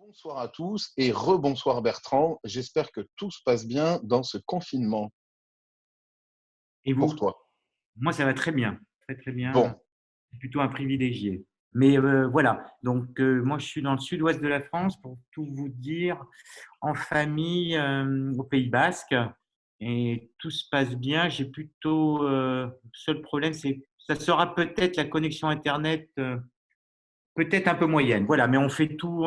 Bonsoir à tous et rebonsoir Bertrand. J'espère que tout se passe bien dans ce confinement Et pour vous? toi. Moi, ça va très bien, très, très bien. Bon, C'est plutôt un privilégié. Mais voilà, donc moi, je suis dans le sud-ouest de la France, pour tout vous dire, en famille, au Pays basque, et tout se passe bien. J'ai plutôt, le seul problème, c'est ça sera peut-être la connexion internet, peut-être un peu moyenne. Voilà, mais on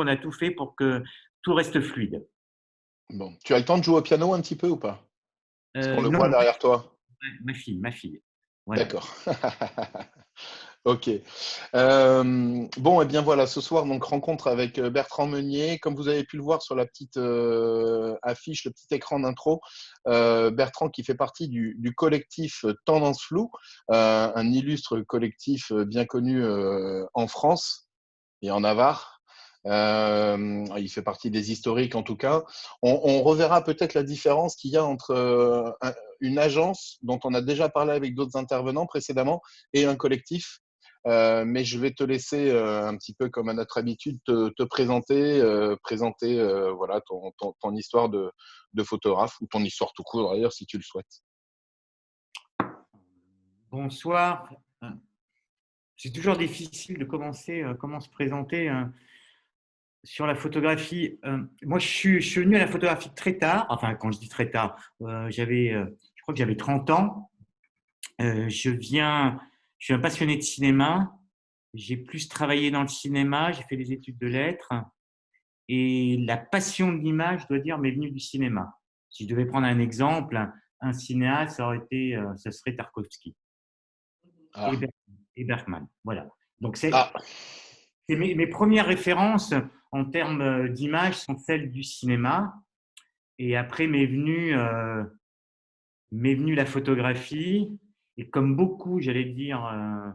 a tout fait pour que tout reste fluide. bon. Tu as le temps de jouer au piano un petit peu ou pas? Parce qu'on le voit Non, derrière toi. ma fille. Voilà. D'accord. Ok. Bon, et bien voilà, ce soir, donc rencontre avec Bertrand Meunier. Comme vous avez pu le voir sur la petite affiche, le petit écran d'intro, Bertrand qui fait partie du collectif Tendance Floue, un illustre collectif bien connu en France et en Navarre. Il fait partie des historiques en tout cas. On reverra peut-être la différence qu'il y a entre une agence dont on a déjà parlé avec d'autres intervenants précédemment et un collectif. Mais je vais te laisser un petit peu comme à notre habitude te présenter, voilà, ton histoire de photographe ou ton histoire tout court d'ailleurs si tu le souhaites. Bonsoir. C'est toujours difficile de commencer, comment se présenter sur la photographie. Moi, je suis venu à la photographie très tard. Enfin, quand je dis très tard, je crois que j'avais 30 ans. Je suis un passionné de cinéma. J'ai plus travaillé dans le cinéma. J'ai fait des études de lettres. Et la passion de l'image, je dois dire, m'est venue du cinéma. Si je devais prendre un exemple, un cinéaste, ça serait Tarkovsky et, Ah, Ber- et Bergman. Voilà. Donc, ah. mes premières références en termes d'image sont celles du cinéma. Et après m'est venue la photographie. Et comme beaucoup, j'allais dire,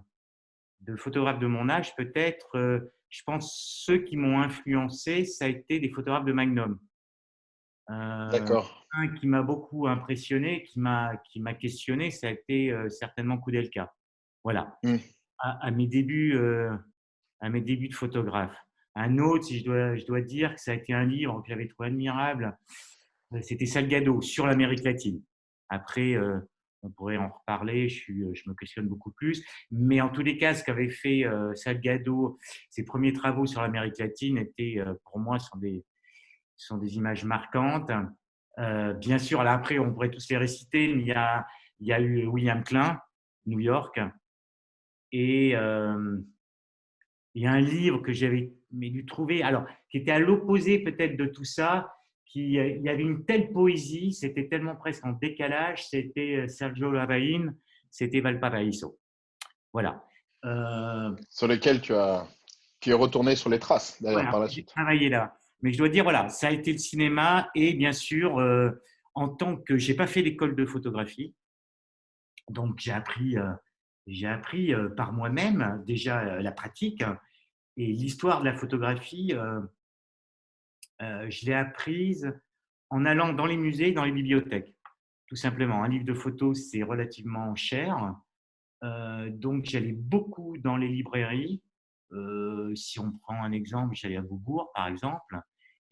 de photographes de mon âge, peut-être, je pense ceux qui m'ont influencé, ça a été des photographes de Magnum. D'accord. Un qui m'a beaucoup impressionné, qui m'a questionné, ça a été certainement Koudelka. Voilà, Hmm. à mes à mes débuts de photographe. Un autre, si je dois dire que ça a été un livre que j'avais trouvé admirable, c'était Salgado sur l'Amérique latine. Après, on pourrait en reparler, je me questionne beaucoup plus. Mais en tous les cas, ce qu'avait fait Salgado, ses premiers travaux sur l'Amérique latine étaient, pour moi, sont des images marquantes. Bien sûr, là, après, on pourrait tous les réciter, mais il y a eu William Klein, New York, et il y a un livre que j'avais dû trouver, alors, qui était à l'opposé peut-être de tout ça, il y avait une telle poésie, c'était tellement presque en décalage, c'était Sergio Larraín, c'était Valparaíso. Voilà. Euh, Sur lequel tu es retourné sur les traces d'ailleurs par voilà, la j'ai suite. travaillé là. Mais je dois dire, voilà, ça a été le cinéma et bien sûr, en tant que j'ai pas fait l'école de photographie, donc j'ai appris par moi-même déjà la pratique et l'histoire de la photographie. Je l'ai apprise en allant dans les musées, dans les bibliothèques, tout simplement. Un livre de photos, c'est relativement cher. Donc, j'allais beaucoup dans les librairies. Si on prend un exemple, j'allais à Beaubourg, par exemple.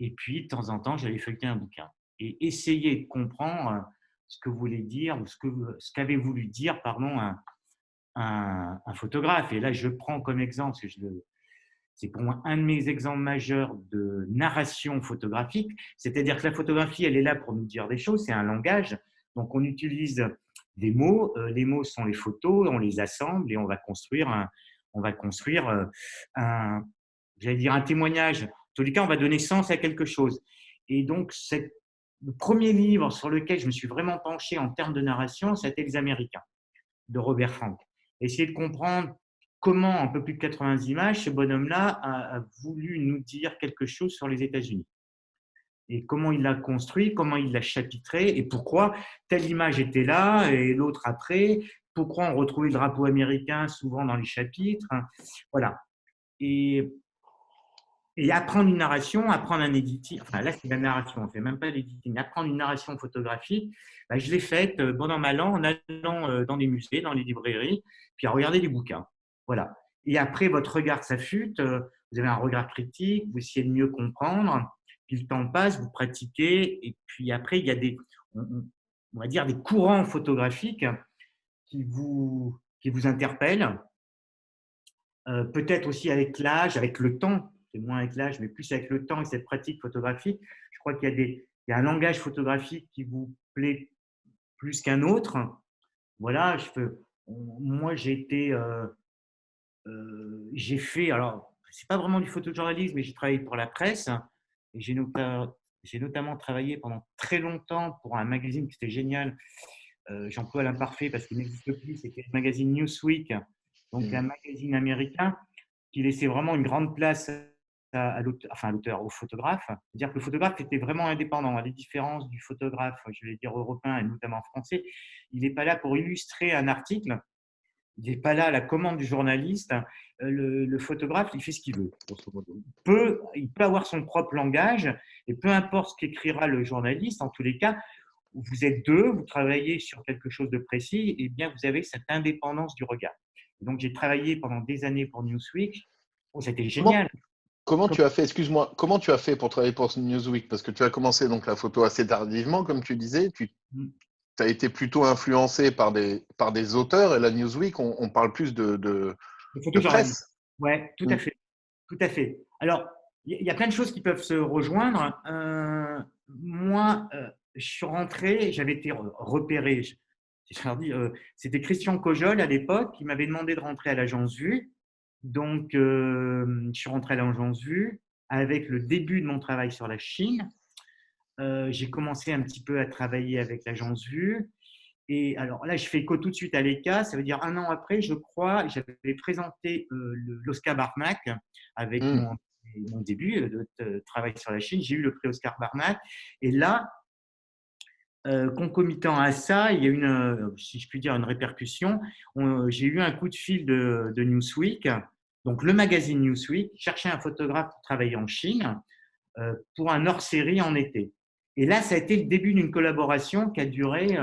Et puis, de temps en temps, j'allais feuilleter un bouquin et essayer de comprendre ce que voulait dire ou ce qu'avait voulu dire, pardon, un photographe. Et là, je prends comme exemple, parce que c'est pour moi un de mes exemples majeurs de narration photographique. C'est-à-dire que la photographie, elle est là pour nous dire des choses, c'est un langage. Donc, on utilise des mots. Les mots sont les photos, on les assemble et on va construire j'allais dire un témoignage. En tous les cas, on va donner sens à quelque chose. Et donc, le premier livre sur lequel je me suis vraiment penché en termes de narration, c'était Les Américains de Robert Frank. Essayer de comprendre comment, en peu plus de 80 images, ce bonhomme-là a voulu nous dire quelque chose sur les États-Unis. Et comment il l'a construit, comment il l'a chapitré, et pourquoi telle image était là et l'autre après, pourquoi on retrouvait le drapeau américain souvent dans les chapitres. Voilà. Et, et apprendre une narration, apprendre un editing, enfin là c'est la narration, on ne fait même pas l'editing, apprendre une narration photographique, ben, je l'ai faite bon an mal an en allant dans les musées, dans les librairies, puis à regarder des bouquins. Voilà. Et après, votre regard s'affûte, vous avez un regard critique, vous essayez de mieux comprendre, puis le temps passe, vous pratiquez, et puis après, il y a on va dire des courants photographiques qui vous interpellent, peut-être aussi avec l'âge, avec le temps, c'est moins avec l'âge, mais plus avec le temps et cette pratique photographique. Je crois qu'il y a un langage photographique qui vous plaît plus qu'un autre. Voilà, moi j'ai fait, alors c'est pas vraiment du photojournalisme, mais j'ai travaillé pour la presse et j'ai notamment travaillé pendant très longtemps pour un magazine qui était génial. J'emploie l'imparfait parce qu'il n'existe plus, c'était le magazine Newsweek, donc un magazine américain qui laissait vraiment une grande place à l'auteur, enfin à l'auteur, au photographe. C'est-à-dire que le photographe était vraiment indépendant, à la différence du photographe, je vais dire européen et notamment français. Il n'est pas là pour illustrer un article, il n'est pas là à la commande du journaliste. Le photographe, il fait ce qu'il veut, grosso modo. Il peut avoir son propre langage et peu importe ce qu'écrira le journaliste, en tous les cas, vous êtes deux, vous travaillez sur quelque chose de précis, et bien vous avez cette indépendance du regard. Donc j'ai travaillé pendant des années pour Newsweek. Oh, c'était Comment, génial. comment tu as fait, excuse-moi, comment tu as fait pour travailler pour Newsweek? Parce que tu as commencé donc la photo assez tardivement, comme tu disais. Tu as été plutôt influencé par des auteurs et la Newsweek, on parle plus Le de photojournaliste. presse. Ouais, tout à fait. Tout à fait. Alors, il y a plein de choses qui peuvent se rejoindre. Moi, je suis rentré, j'avais été repéré. C'était Christian Cojol à l'époque qui m'avait demandé de rentrer à l'agence Vue. Donc, je suis rentré à l'agence Vue avec le début de mon travail sur la Chine. J'ai commencé un petit peu à travailler avec l'agence Vue. Et alors là, je fais écho tout de suite à l'ECA. Ça veut dire un an après, je crois, j'avais présenté l'Oscar Barnack avec Mmh. mon début de travail sur la Chine. J'ai eu le prix Oscar Barnack. Et là, concomitant à ça, il y a eu si je puis dire, une répercussion. J'ai eu un coup de fil de Newsweek, donc le magazine Newsweek, cherchait un photographe pour travailler en Chine pour un hors-série en été. Et là, ça a été le début d'une collaboration qui a duré,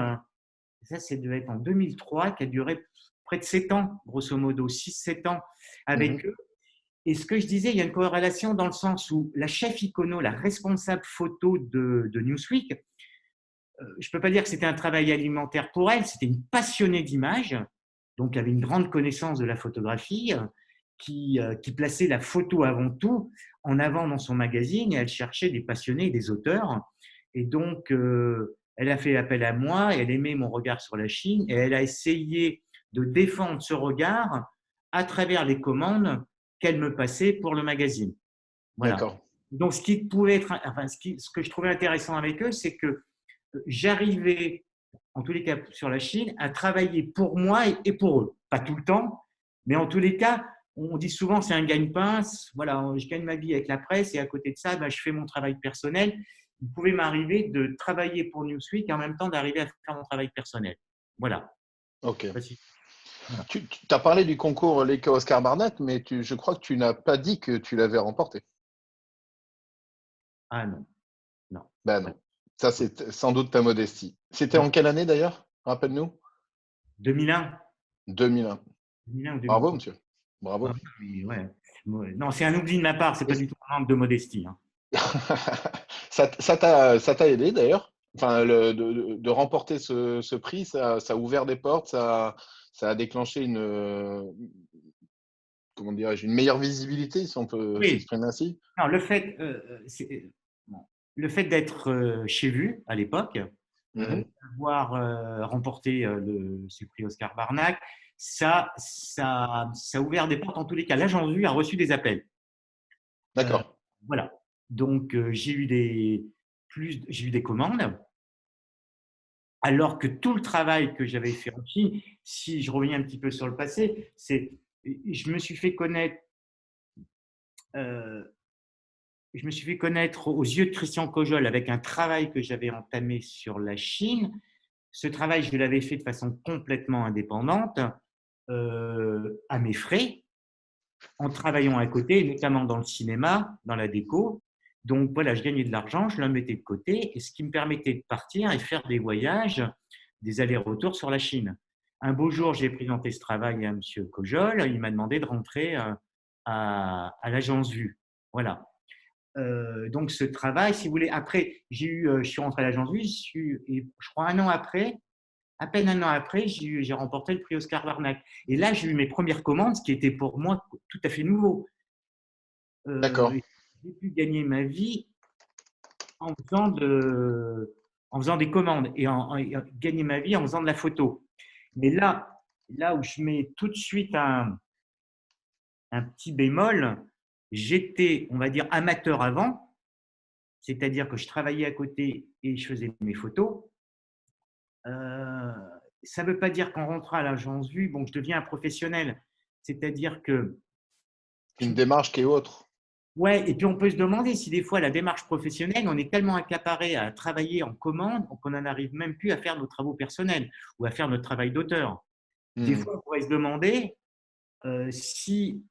ça devait être en 2003, qui a duré près de 7 ans, grosso modo, 6-7 ans avec eux. Et ce que je disais, il y a une corrélation dans le sens où la chef icono, la responsable photo de Newsweek, je ne peux pas dire que c'était un travail alimentaire pour elle, c'était une passionnée d'images, donc elle avait une grande connaissance de la photographie, qui plaçait la photo avant tout en avant dans son magazine, et elle cherchait des passionnés, des auteurs. Et donc, elle a fait appel à moi, et elle aimait mon regard sur la Chine, et elle a essayé de défendre ce regard à travers les commandes qu'elle me passait pour le magazine. Voilà. D'accord. Donc, ce que je trouvais intéressant avec eux, c'est que j'arrivais, en tous les cas sur la Chine, à travailler pour moi et pour eux. Pas tout le temps, mais en tous les cas, on dit souvent c'est un gagne-pain. Voilà, je gagne ma vie avec la presse et à côté de ça, je fais mon travail personnel. Il pouvait m'arriver de travailler pour Newsweek et en même temps d'arriver à faire mon travail personnel. Voilà. Ok. Voilà. Tu as parlé du concours Leica Oscar Barnack, mais je crois que tu n'as pas dit que tu l'avais remporté. Ah non, non. Ben Ouais. non. Ça, c'est sans doute ta modestie. C'était en quelle année d'ailleurs? Rappelle-nous. 2001. 2001. 2001 ou Bravo, 2003. monsieur. Ah Bravo. oui, ouais. Non, c'est un oubli de ma part, c'est pas Et du tout un manque de modestie. Hein. ça t'a aidé d'ailleurs. Enfin, de remporter ce prix, ça a ouvert des portes, ça a déclenché comment dirais-je, une meilleure visibilité, si on peut Oui, s'exprimer ainsi. non, bon, le fait d'être chez Vue à l'époque, Mhm. d'avoir remporté ce prix Oscar Barnack, ça a ouvert des portes en tous les cas. L'agence Vue a reçu des appels. Euh, D'accord. voilà. Donc, j'ai eu des commandes, alors que tout le travail que j'avais fait en Chine, si je reviens un petit peu sur le passé, je me suis fait connaître. euh, je me suis fait connaître aux yeux de Christian Cojol avec un travail que j'avais entamé sur la Chine. Ce travail, je l'avais fait de façon complètement indépendante, à mes frais, en travaillant à côté, notamment dans le cinéma, dans la déco. Donc voilà, je gagnais de l'argent, je le mettais de côté, et ce qui me permettait de partir et faire des voyages, des allers-retours sur la Chine. Un beau jour, j'ai présenté ce travail à M. Cojol, il m'a demandé de rentrer à l'agence Vue. Voilà. Donc ce travail, si vous voulez, après, je suis rentré à l'agence Vue, et je crois un an après, à peine un an après, j'ai remporté le prix Oscar Warnack. Et là, j'ai eu mes premières commandes, ce qui était pour moi tout à fait nouveau. D'accord. J'ai pu gagner ma vie en en faisant des commandes et gagner ma vie en faisant de la photo. Mais là où je mets tout de suite un petit bémol, j'étais, on va dire, amateur avant, c'est-à-dire que je travaillais à côté et je faisais mes photos. Euh, Ça ne veut pas dire qu'en rentrant à l'agence Vue, bon, je deviens un professionnel. C'est-à-dire que, Une démarche qui est autre. ouais, et puis on peut se demander si des fois la démarche professionnelle, on est tellement accaparé à travailler en commande qu'on n'en arrive même plus à faire nos travaux personnels ou à faire notre travail d'auteur. Des Hmm. fois, on pourrait se demander il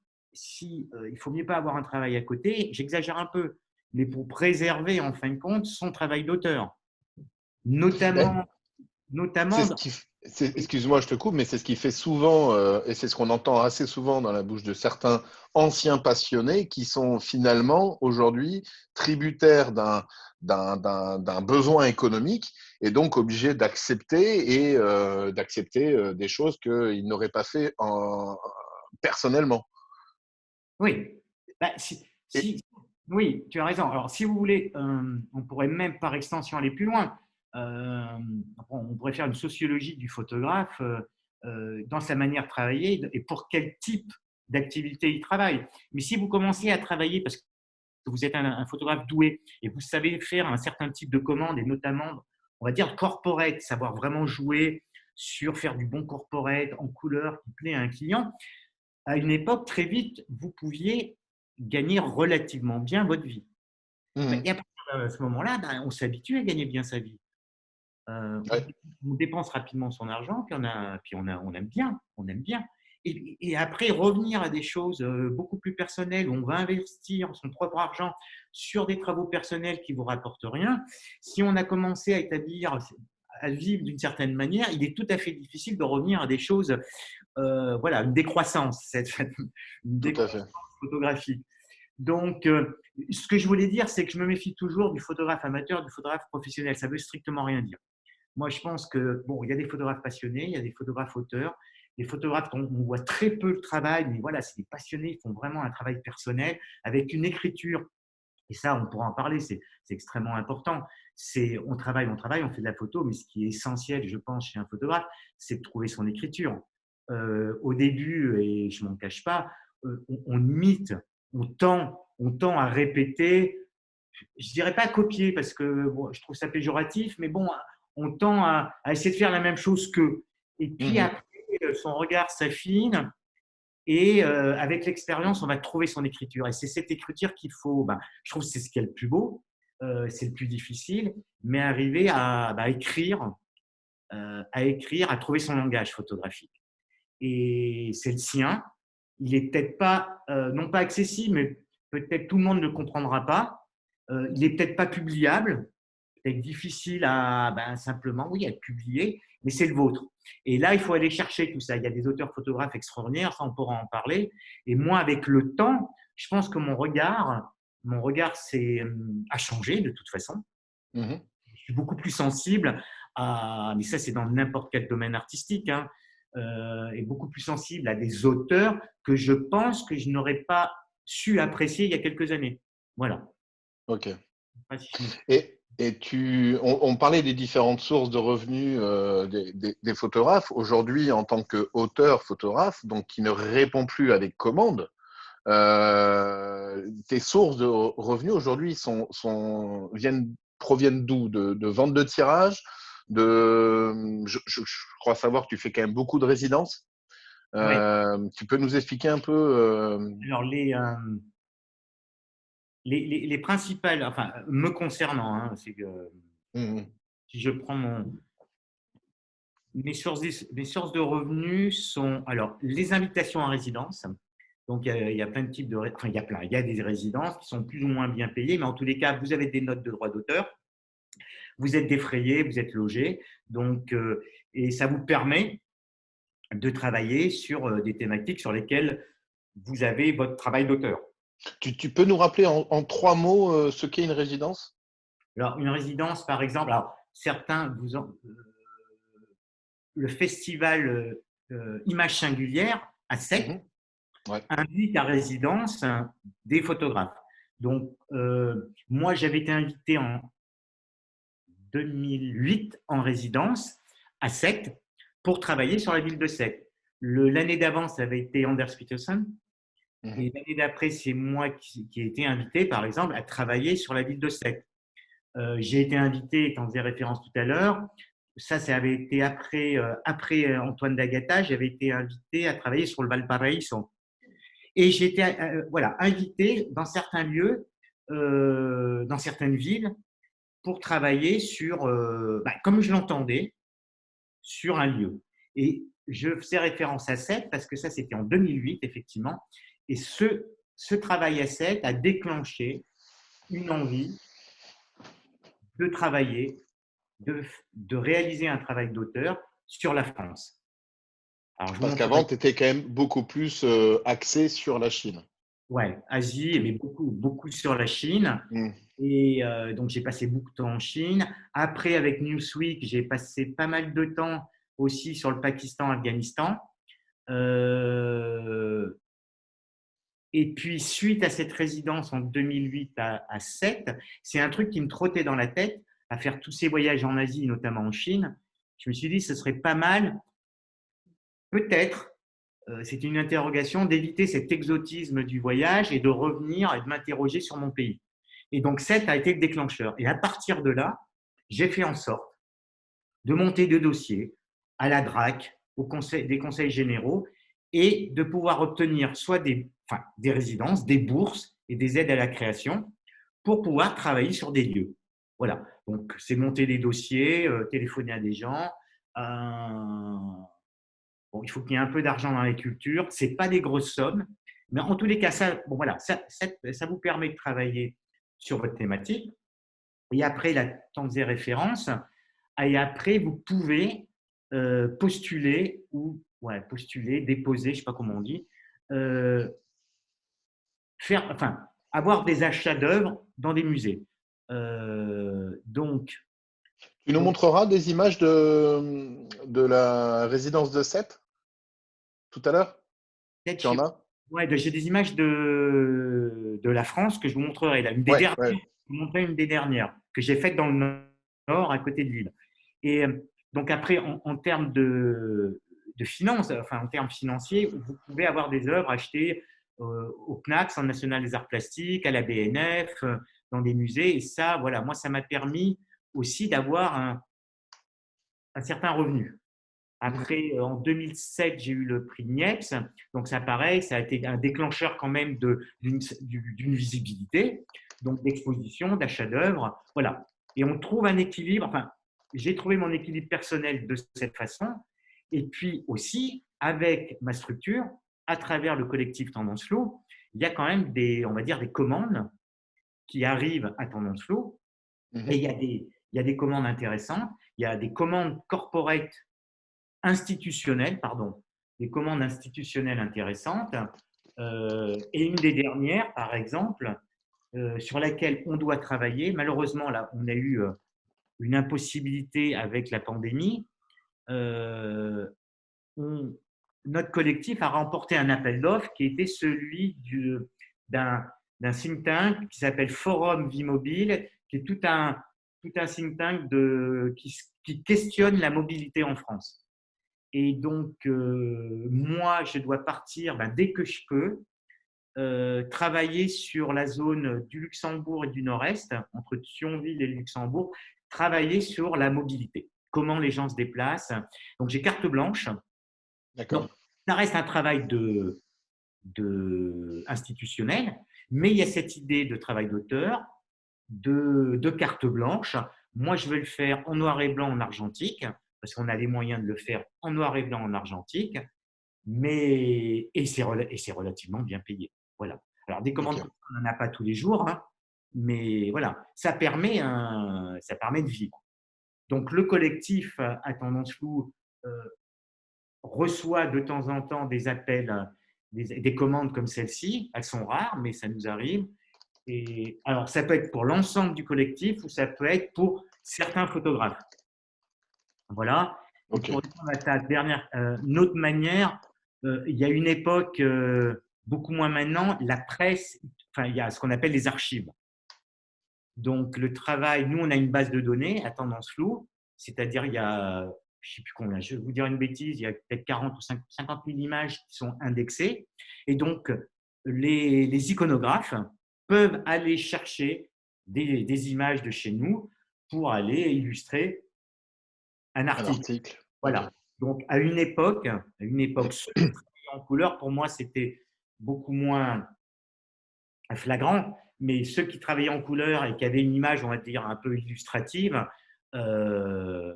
faut mieux pas avoir un travail à côté. J'exagère un peu, mais pour préserver en fin de compte son travail d'auteur, Ben, notamment, c'est notamment. ce qui, excuse-moi, je te coupe, mais c'est ce qui fait souvent, et c'est ce qu'on entend assez souvent dans la bouche de certains anciens passionnés qui sont finalement aujourd'hui tributaires d'un besoin économique et donc obligés d'accepter des choses qu'ils n'auraient pas fait personnellement. Oui, bah, Et, oui, tu as raison. Alors, si vous voulez, on pourrait même par extension aller plus loin. On pourrait faire une sociologie du photographe dans sa manière de travailler et pour quel type d'activité il travaille. Mais si vous commencez à travailler parce que vous êtes un photographe doué et vous savez faire un certain type de commande et notamment, on va dire, corporate, savoir vraiment jouer sur faire du bon corporate en couleur qui plaît à un client, à une époque, très vite, vous pouviez gagner relativement bien votre vie. Mhm. Et à partir de ce moment-là, on s'habitue à gagner bien sa vie. Ouais. On dépense rapidement son argent, puis on aime bien, on aime bien. Et après, revenir à des choses beaucoup plus personnelles, où on va investir son propre argent sur des travaux personnels qui ne vous rapportent rien. Si on a commencé à établir, à vivre d'une certaine manière, il est tout à fait difficile de revenir à des choses, voilà, une décroissance, une Tout à décroissance fait. photographique. Donc, ce que je voulais dire, c'est que je me méfie toujours du photographe amateur, du photographe professionnel. Ça veut strictement rien dire. Moi, je pense que, bon, il y a des photographes passionnés, il y a des photographes auteurs, des photographes dont on voit très peu le travail, mais voilà, c'est des passionnés, ils font vraiment un travail personnel avec une écriture. Et ça, on pourra en parler, c'est extrêmement important. On travaille, on fait de la photo, mais ce qui est essentiel, je pense, chez un photographe, c'est de trouver son écriture. Au début, et je ne m'en cache pas, on imite, on tend à répéter, je ne dirais pas copier parce que bon, je trouve ça péjoratif, mais bon, on tend à essayer de faire la même chose qu'eux. Et puis Mhm. après, son regard s'affine et avec l'expérience, on va trouver son écriture. Et c'est cette écriture qu'il faut, je trouve que c'est ce qui est le plus beau, c'est le plus difficile, mais arriver à écrire, à trouver son langage photographique. Et c'est le sien. Il est peut-être pas, non pas accessible, mais peut-être tout le monde ne le comprendra pas. Il est peut-être pas publiable, peut-être difficile à simplement, oui, à être publié, mais c'est le vôtre. Et là, il faut aller chercher tout ça. Il y a des auteurs photographes extraordinaires, ça on pourra en parler. Et moi, avec le temps, je pense que mon regard a changé de toute façon. Mhm. Je suis beaucoup plus sensible mais ça c'est dans n'importe quel domaine artistique, hein, et beaucoup plus sensible à des auteurs que je pense que je n'aurais pas su apprécier il y a quelques années. Voilà. Ok. Pas si je me- On parlait des différentes sources de revenus des photographes. Aujourd'hui, en tant qu'auteur photographe, donc qui ne répond plus à des commandes, tes sources de revenus aujourd'hui proviennent d'où? De ventes de tirages, je crois savoir que tu fais quand même beaucoup de résidences. Ouais. Tu peux nous expliquer un peu Alors les principales, enfin me concernant, hein, c'est que mhm, si je prends mes sources de revenus sont alors les invitations à résidence. Donc, il y a plein de types enfin, il y a plein. Il y a des résidences qui sont plus ou moins bien payées, mais en tous les cas, vous avez des notes de droit d'auteur, vous êtes défrayé, vous êtes logé. Donc, et ça vous permet de travailler sur des thématiques sur lesquelles vous avez votre travail d'auteur. Tu peux nous rappeler en 3 mots ce qu'est une résidence? Alors, une résidence, par exemple, alors, certains le festival Images Singulières à Sète Mhm. Ouais. invite à résidence des photographes. Donc, moi, j'avais été invité en 2008 en résidence à Sète pour travailler sur la ville de Sète. L'année d'avant, ça avait été Anders Peterson. Mhm. Et l'année d'après, c'est moi qui ai été invité, par exemple, à travailler sur la ville de Sète. J'ai été invité, quand on faisait référence tout à l'heure, ça avait été après Antoine d'Agata, j'avais été invité à travailler sur le Valparaíso. Et j'ai été voilà, invité dans certains lieux, dans certaines villes, pour travailler sur, comme je l'entendais, sur un lieu. Et je faisais référence à Sète parce que ça, c'était en 2008, effectivement. Et ce travail à Sète a déclenché une envie de travailler, de réaliser un travail d'auteur sur la France. Alors, je vous Parce qu'avant, montrerai. tu étais quand même beaucoup plus axé sur la Chine. Ouais, Asie, mais beaucoup, beaucoup sur la Chine. Mm. Et donc, j'ai passé beaucoup de temps en Chine. Après, avec Newsweek, j'ai passé pas mal de temps aussi sur le Pakistan, Afghanistan. Euh, et puis, suite à cette résidence en 2008 à Sète, c'est un truc qui me trottait dans la tête, à faire tous ces voyages en Asie, notamment en Chine. Je me suis dit, ce serait pas mal, peut-être, c'est une interrogation, d'éviter cet exotisme du voyage et de revenir et de m'interroger sur mon pays. Et donc, Sète a été le déclencheur. Et à partir de là, j'ai fait en sorte de monter deux dossiers à la DRAC, des conseils généraux, et de pouvoir obtenir soit des résidences, des bourses et des aides à la création pour pouvoir travailler sur des lieux. Voilà. Donc, c'est monter des dossiers, téléphoner à des gens. Bon, il faut qu'il y ait un peu d'argent dans les cultures. Ce n'est pas des grosses sommes. Mais en tous les cas, ça vous permet de travailler sur votre thématique. Et après, la temps faisait référence. Et après, vous pouvez postuler déposer, je ne sais pas comment on dit, euh, avoir des achats d'œuvres dans des musées. Donc, Tu nous montreras des images de la résidence de Sète tout à l'heure? Tu en as? ouais, j'ai des images de la France que je vous montrerai. Là. Ouais, ouais. Je vous montrerai une des dernières que j'ai faite dans le nord, à côté de Lille. Et donc après, en termes de finances, enfin en termes financiers, vous pouvez avoir des œuvres achetées au CNACS, Centre national des arts plastiques, à la BNF, dans des musées. Et ça, voilà, moi, ça m'a permis aussi d'avoir un certain revenu. Mhm. Après, en 2007, j'ai eu le prix Niepce. Donc, ça, pareil, ça a été un déclencheur quand même d'une visibilité, donc d'exposition, d'achat d'œuvres. Voilà. Et on trouve un équilibre. Enfin, j'ai trouvé mon équilibre personnel de cette façon. Et puis aussi, avec ma structure, à travers le collectif Tendance Flow, il y a quand même on va dire, des commandes qui arrivent à Tendance Flow. Et Mhm. il y a des commandes intéressantes. Il y a des commandes corporate institutionnelles, pardon, des commandes institutionnelles intéressantes. Et une des dernières, par exemple, sur laquelle on doit travailler, malheureusement, là, on a eu une impossibilité avec la pandémie. Euh, on- Notre collectif a remporté un appel d'offres qui était celui d'un think tank qui s'appelle Forum Vie Mobile, qui est tout un think tank qui questionne la mobilité en France. Et donc, moi, je dois partir dès que je peux, travailler sur la zone du Luxembourg et du Nord-Est, entre Thionville et Luxembourg, travailler sur la mobilité, comment les gens se déplacent. Donc, j'ai carte blanche. Donc, D'accord. ça reste un travail institutionnel, mais il y a cette idée de travail d'auteur, de carte blanche. Moi, je vais le faire en noir et blanc en argentique, parce qu'on a les moyens de le faire en noir et blanc en argentique, et c'est relativement bien payé. Voilà. Alors, des commandes, Ok. on n'en a pas tous les jours, hein, mais voilà, ça permet de vivre. Donc, le collectif à tendance floue reçoit de temps en temps des appels des commandes comme celle-ci. Elles sont rares, mais ça nous arrive. Et alors, ça peut être pour l'ensemble du collectif ou ça peut être pour certains photographes. Voilà. Et Ok. pour répondre à ta dernière, une autre manière, il y a une époque, beaucoup moins maintenant, la presse, enfin, il y a ce qu'on appelle les archives. Donc, le travail, nous, on a une base de données à tendance floue, c'est-à-dire il y a, je ne sais plus combien, je vais vous dire une bêtise, il y a peut-être 40 ou 50 000 images qui sont indexées. Et donc, les iconographes peuvent aller chercher des images de chez nous pour aller illustrer un Un article. article. Ok. Voilà. Donc, à une époque, ceux qui travaillaient en couleur, pour moi, c'était beaucoup moins flagrant, mais ceux qui travaillaient en couleur et qui avaient une image, on va dire, un peu illustrative, euh,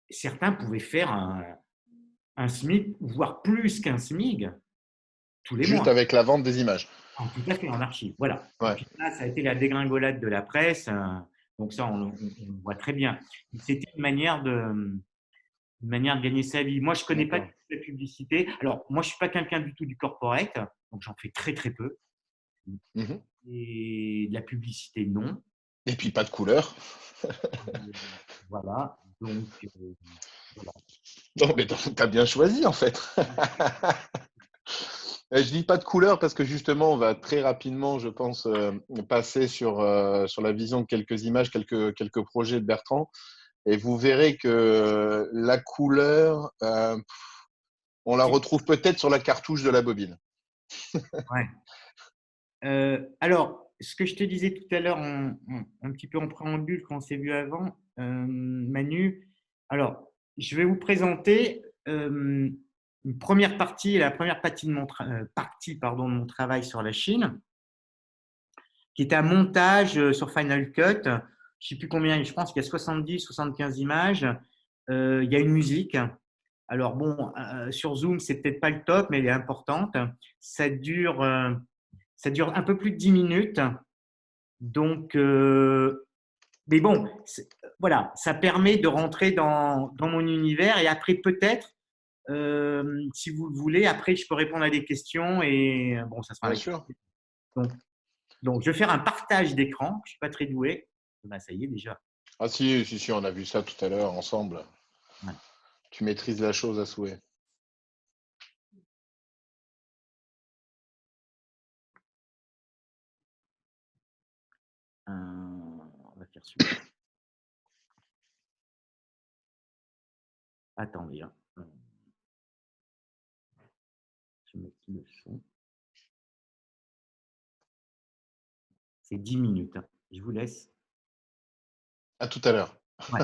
certains pouvaient faire un SMIC, voire plus qu'un SMIC, tous les Juste mois. avec la vente des images. Tout à fait, en archive. Voilà. Et Ouais. puis là, ça a été la dégringolade de la presse. Donc ça, on voit très bien. C'était une manière de gagner sa vie. Moi, je ne connais pas du D'accord. tout la publicité. Alors, moi, je ne suis pas quelqu'un du tout du corporate, donc j'en fais très, très peu. Mhm. Et de la publicité, non. Et puis pas de couleur. Voilà. Donc, voilà. Non, mais t'as bien choisi en fait. Je dis pas de couleur parce que justement, on va très rapidement, je pense, passer sur la vision de quelques images, quelques projets de Bertrand. Et vous verrez que la couleur, on la retrouve peut-être sur la cartouche de la bobine. Ouais. Alors, ce que je te disais tout à l'heure, un petit peu en préambule, quand on s'est vu avant, Manu. Alors, je vais vous présenter une première partie, la première partie de pardon, de mon travail sur la Chine, qui est un montage sur Final Cut. Je ne sais plus combien, je pense qu'il y a 70, 75 images. Il y a une musique. Alors bon, sur Zoom, c'est peut-être pas le top, mais elle est importante. Ça dure, euh, ça dure un peu plus de 10 minutes. Donc, mais bon, voilà, ça permet de rentrer dans mon univers. Et après, peut-être, si vous le voulez, après, je peux répondre à des questions. Et bon, ça sera Bien avec. sûr. Donc, donc, je vais faire un partage d'écran. Je ne suis pas très doué. Ben, ça y est déjà. Ah si, on a vu ça tout à l'heure ensemble. Ouais. Tu maîtrises la chose à souhait. On va faire celui-là. Attendez, hein. Je vais mettre le son. C'est 10 minutes, hein. Je vous laisse. À tout à l'heure. Ouais.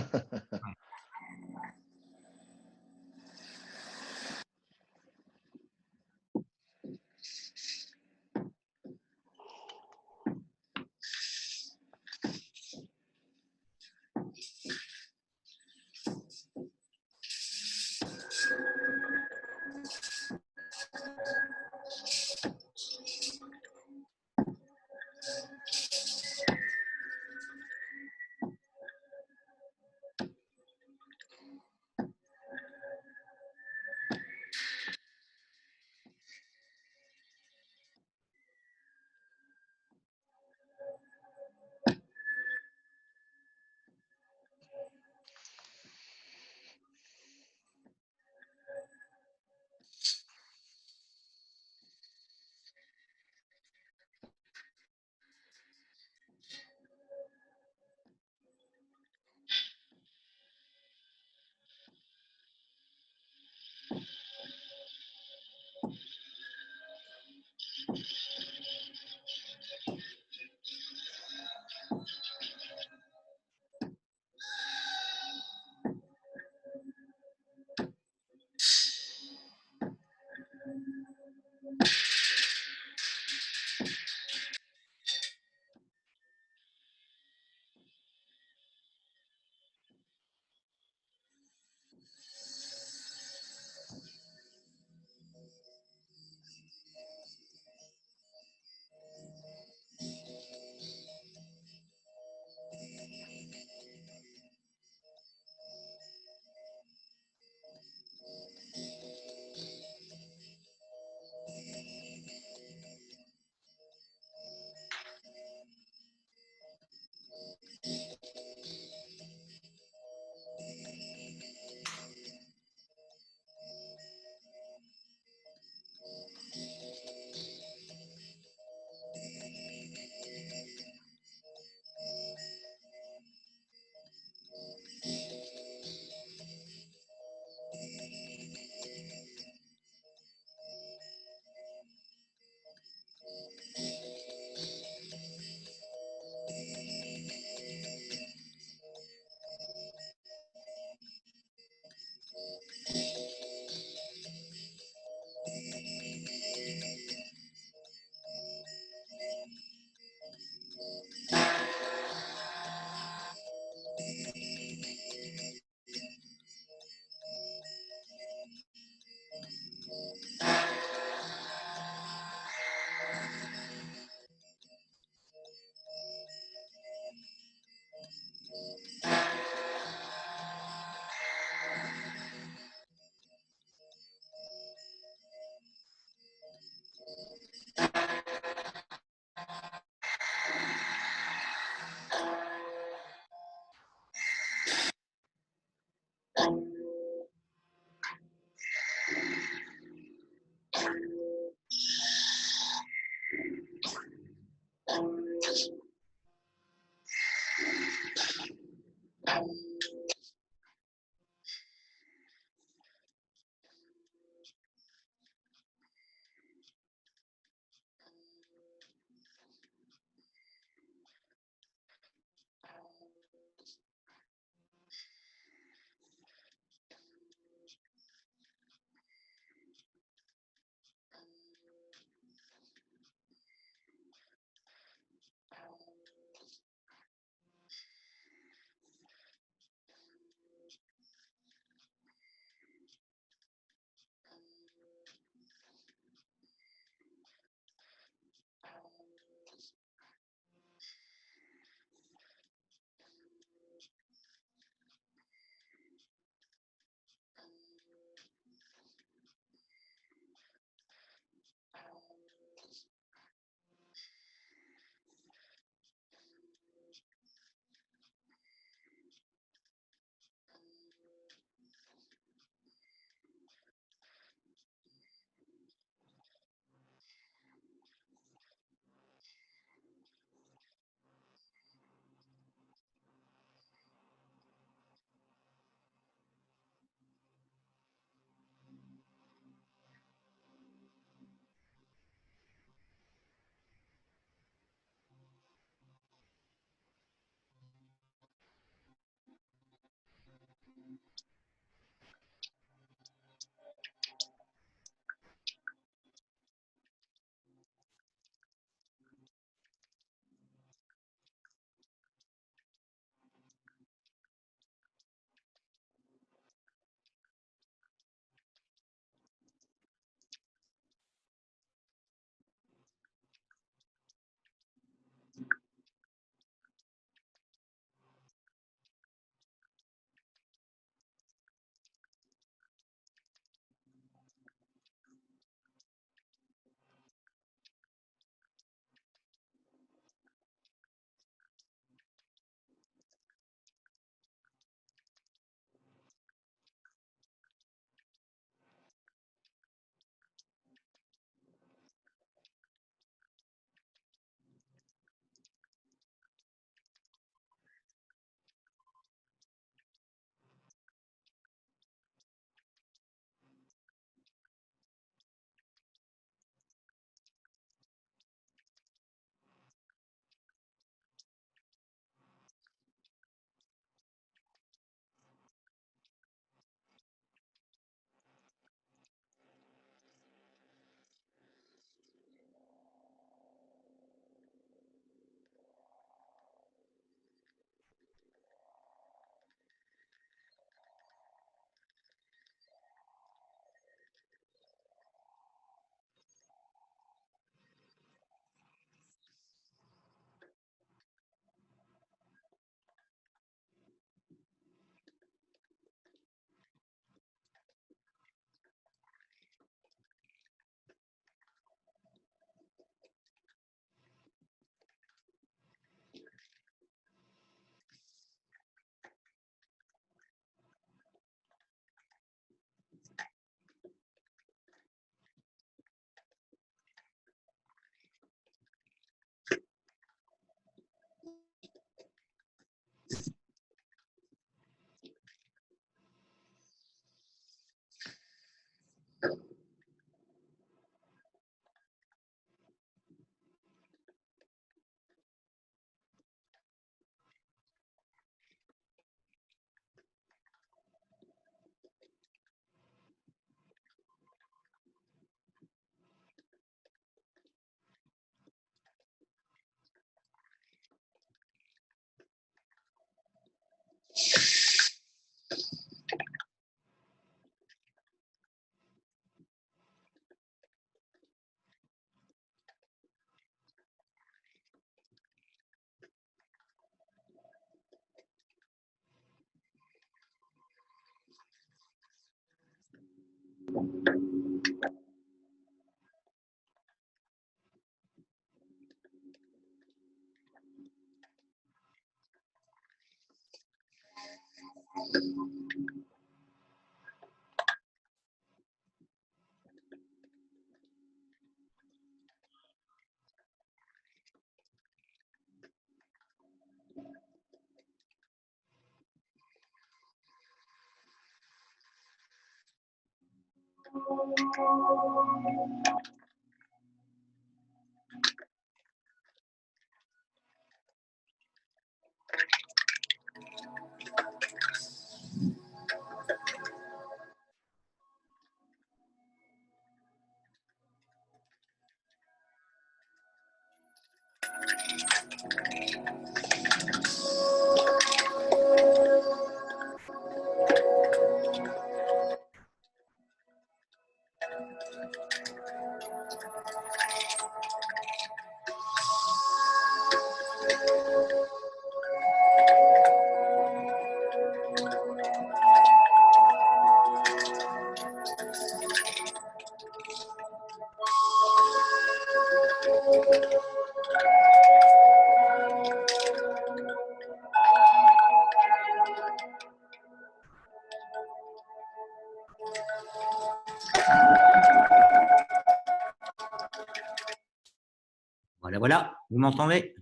Voilà, voilà. Vous m'entendez?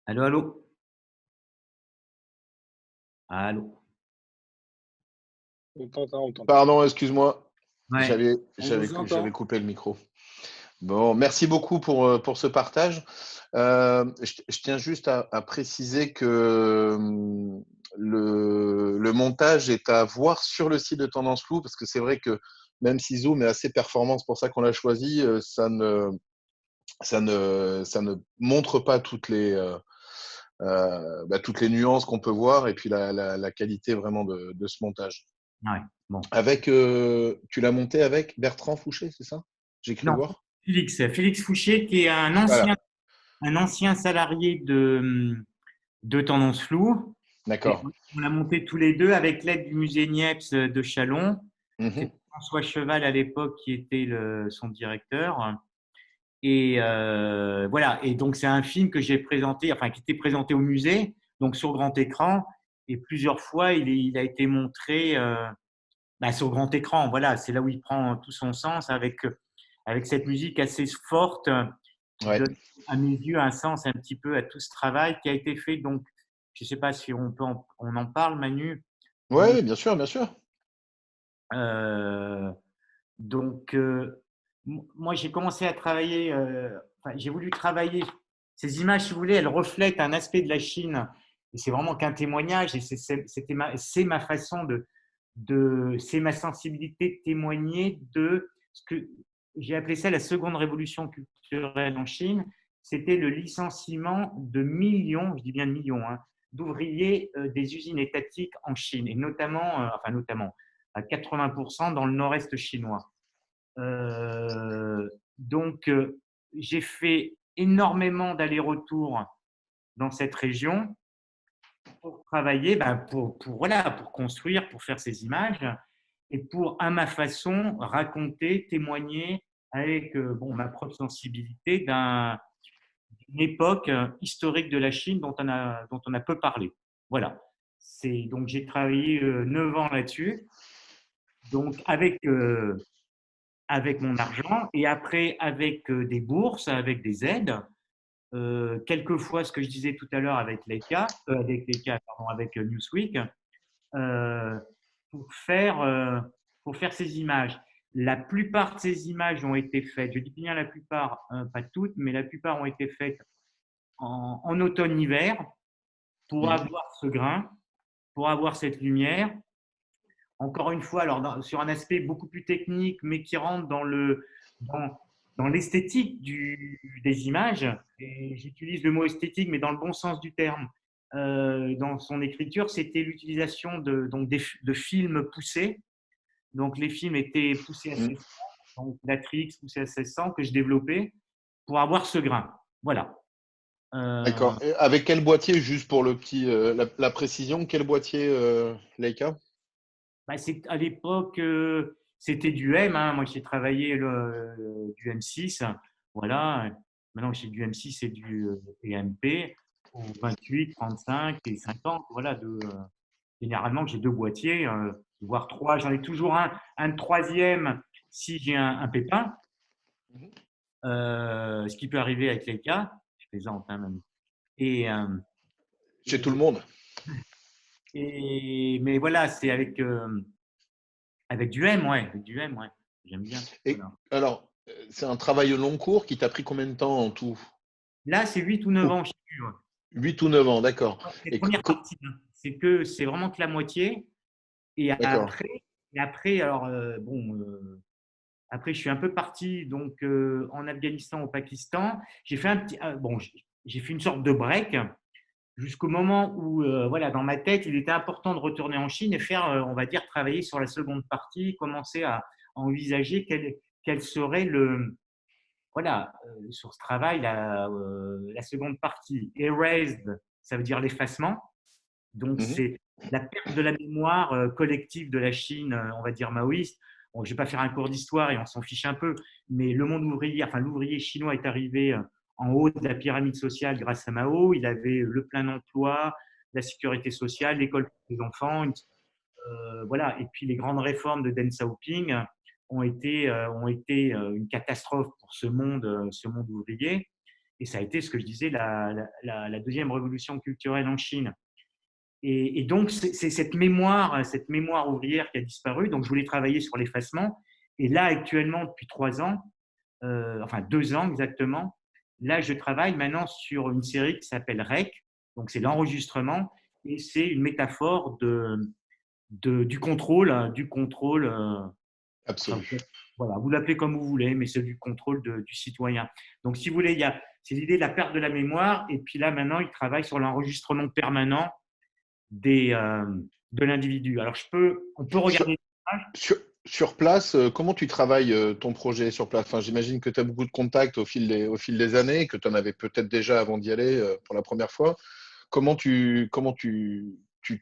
Allô, allô? Allô? On t'entend, on t'entend. Pardon, excuse-moi. Ouais. On vous entend. J'avais coupé le micro. Bon, merci beaucoup pour ce partage. Je tiens juste à préciser que le montage est à voir sur le site de Tendance Floue, parce que c'est vrai que même si Zoom est assez performant, c'est pour ça qu'on l'a choisi, ça ne montre pas toutes les nuances qu'on peut voir et puis la qualité vraiment de ce montage. Ouais, bon. Avec, tu l'as monté avec Bertrand Fouché, c'est ça? J'ai cru Non, voir. Félix Fouché, qui est Voilà, un ancien salarié de Tendance Floue. Et d'accord. on l'a monté tous les deux avec l'aide du musée Niepce de Châlons. Mhm. C'était François Cheval à l'époque qui était son directeur. Et voilà. Et donc, c'est un film que j'ai présenté, enfin, qui était présenté au musée, donc sur grand écran. Et plusieurs fois, il a été montré sur grand écran. Voilà, c'est là où il prend tout son sens avec cette musique assez forte qui Ouais. donne, à mes yeux, un sens un petit peu à tout ce travail qui a été fait. Donc, je ne sais pas si on en parle, Manu. Donc, Ouais, bien sûr, bien sûr. euh, donc, moi, j'ai commencé à travailler, enfin, j'ai voulu travailler. Ces images, si vous voulez, elles reflètent un aspect de la Chine. Et c'est vraiment qu'un témoignage. Et c'est ma façon c'est ma sensibilité de témoigner de ce que j'ai appelé ça la seconde révolution culturelle en Chine. C'était le licenciement de millions, je dis bien de millions, hein, d'ouvriers des usines étatiques en Chine, et notamment à 80% dans le nord-est chinois. Donc, j'ai fait énormément d'allers-retours dans cette région pour travailler, voilà, pour construire, pour faire ces images et pour, à ma façon, raconter, témoigner avec ma propre sensibilité d'une époque historique de la Chine dont on a peu parlé. Voilà. Donc, j'ai travaillé 9 ans là-dessus, donc avec mon argent et après avec des bourses, avec des aides. Quelquefois, ce que je disais tout à l'heure avec Newsweek, euh, pour faire, euh, pour faire ces images. La plupart de ces images ont été faites, je dis bien la plupart, pas toutes, mais la plupart ont été faites en automne-hiver pour Mhm. avoir ce grain, pour avoir cette lumière. Encore une fois, alors sur un aspect beaucoup plus technique, mais qui rentre dans, dans l'esthétique des images, et j'utilise le mot esthétique, mais dans le bon sens du terme, dans son écriture, c'était l'utilisation de films poussés. Donc, les films étaient poussés à Mhm. 1600, donc Matrix poussé à 1600, que je développais pour avoir ce grain. Voilà. Euh, D'accord. Et avec quel boîtier, juste pour le petit, la précision, quel boîtier Leica? Bah, à l'époque, c'était du M, hein. Moi, j'ai travaillé du M6. Voilà. Maintenant, j'ai du M6 et MP au 28, 35 et 50. Voilà, généralement, j'ai deux boîtiers, voire trois. J'en ai toujours un troisième si j'ai un pépin, Mhm. ce qui peut arriver avec les cas. Je plaisante, hein, même. Et, euh, Chez tout le et, monde. mais voilà, c'est avec du M, ouais. Avec du M, ouais. J'aime bien. Et Voilà. alors, c'est un travail au long cours qui t'a pris combien de temps en tout? Là, c'est 8 ou 9 Oh, ans, je sais plus. Ouais. 8 ou 9 ans, d'accord. C'est Et première partie, hein. C'est vraiment que la moitié. Et d'accord. après, alors, après, je suis un peu parti donc en Afghanistan, au Pakistan. J'ai fait un petit, bon, j'ai fait une sorte de break jusqu'au moment où, voilà, dans ma tête, il était important de retourner en Chine et faire, on va dire, travailler sur la seconde partie, commencer à envisager quel serait voilà, sur ce travail, la seconde partie. Erased, ça veut dire l'effacement. Donc, Mhm. c'est la perte de la mémoire collective de la Chine, on va dire maoïste. Bon, je ne vais pas faire un cours d'histoire et on s'en fiche un peu, mais le monde ouvrier, enfin l'ouvrier chinois est arrivé en haut de la pyramide sociale grâce à Mao. Il avait le plein emploi, la sécurité sociale, l'école pour les enfants, voilà. Et puis les grandes réformes de Deng Xiaoping ont été une catastrophe pour ce monde ouvrier. Et ça a été ce que je disais, la deuxième révolution culturelle en Chine. Et donc, c'est cette mémoire ouvrière qui a disparu. Donc, je voulais travailler sur l'effacement. Et là, actuellement, depuis 3 ans, enfin 2 ans exactement, là, je travaille maintenant sur une série qui s'appelle REC. Donc, c'est l'enregistrement et c'est une métaphore du contrôle, enfin, Absolu. voilà, vous l'appelez comme vous voulez, mais c'est du contrôle du citoyen. Donc, si vous voulez, c'est l'idée de la perte de la mémoire. Et puis là, maintenant, il travaille sur l'enregistrement permanent des, euh, de l'individu. Alors, on peut Sur, regarder. sur place, comment tu travailles ton projet sur place? Enfin, j'imagine que tu as beaucoup de contacts au fil des années, que tu en avais peut-être déjà avant d'y aller pour la première fois. Tu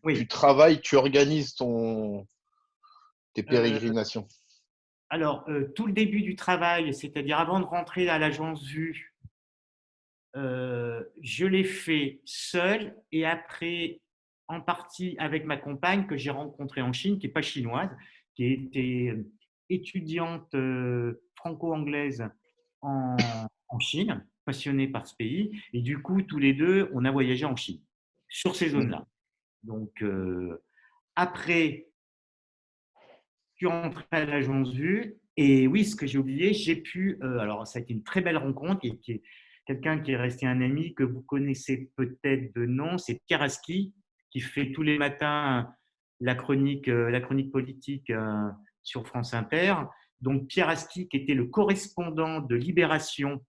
Oui. travailles, tu organises tes Euh, pérégrinations? alors, tout le début du travail, c'est-à-dire avant de rentrer à l'agence Vue, je l'ai fait seul et après, en partie avec ma compagne que j'ai rencontrée en Chine, qui n'est pas chinoise, qui était étudiante franco-anglaise en Chine, passionnée par ce pays. Et du coup, tous les deux, on a voyagé en Chine, sur ces Mhm. zones-là. Donc, après, je suis rentré à l'agence Vue. Et oui, ce que j'ai oublié, j'ai pu. Alors, ça a été une très belle rencontre. Et qui est quelqu'un qui est resté un ami que vous connaissez peut-être de nom. C'est Pierre Aski, qui fait tous les matins la chronique politique sur France Inter. Donc, Pierre Aski, qui était le correspondant de Libération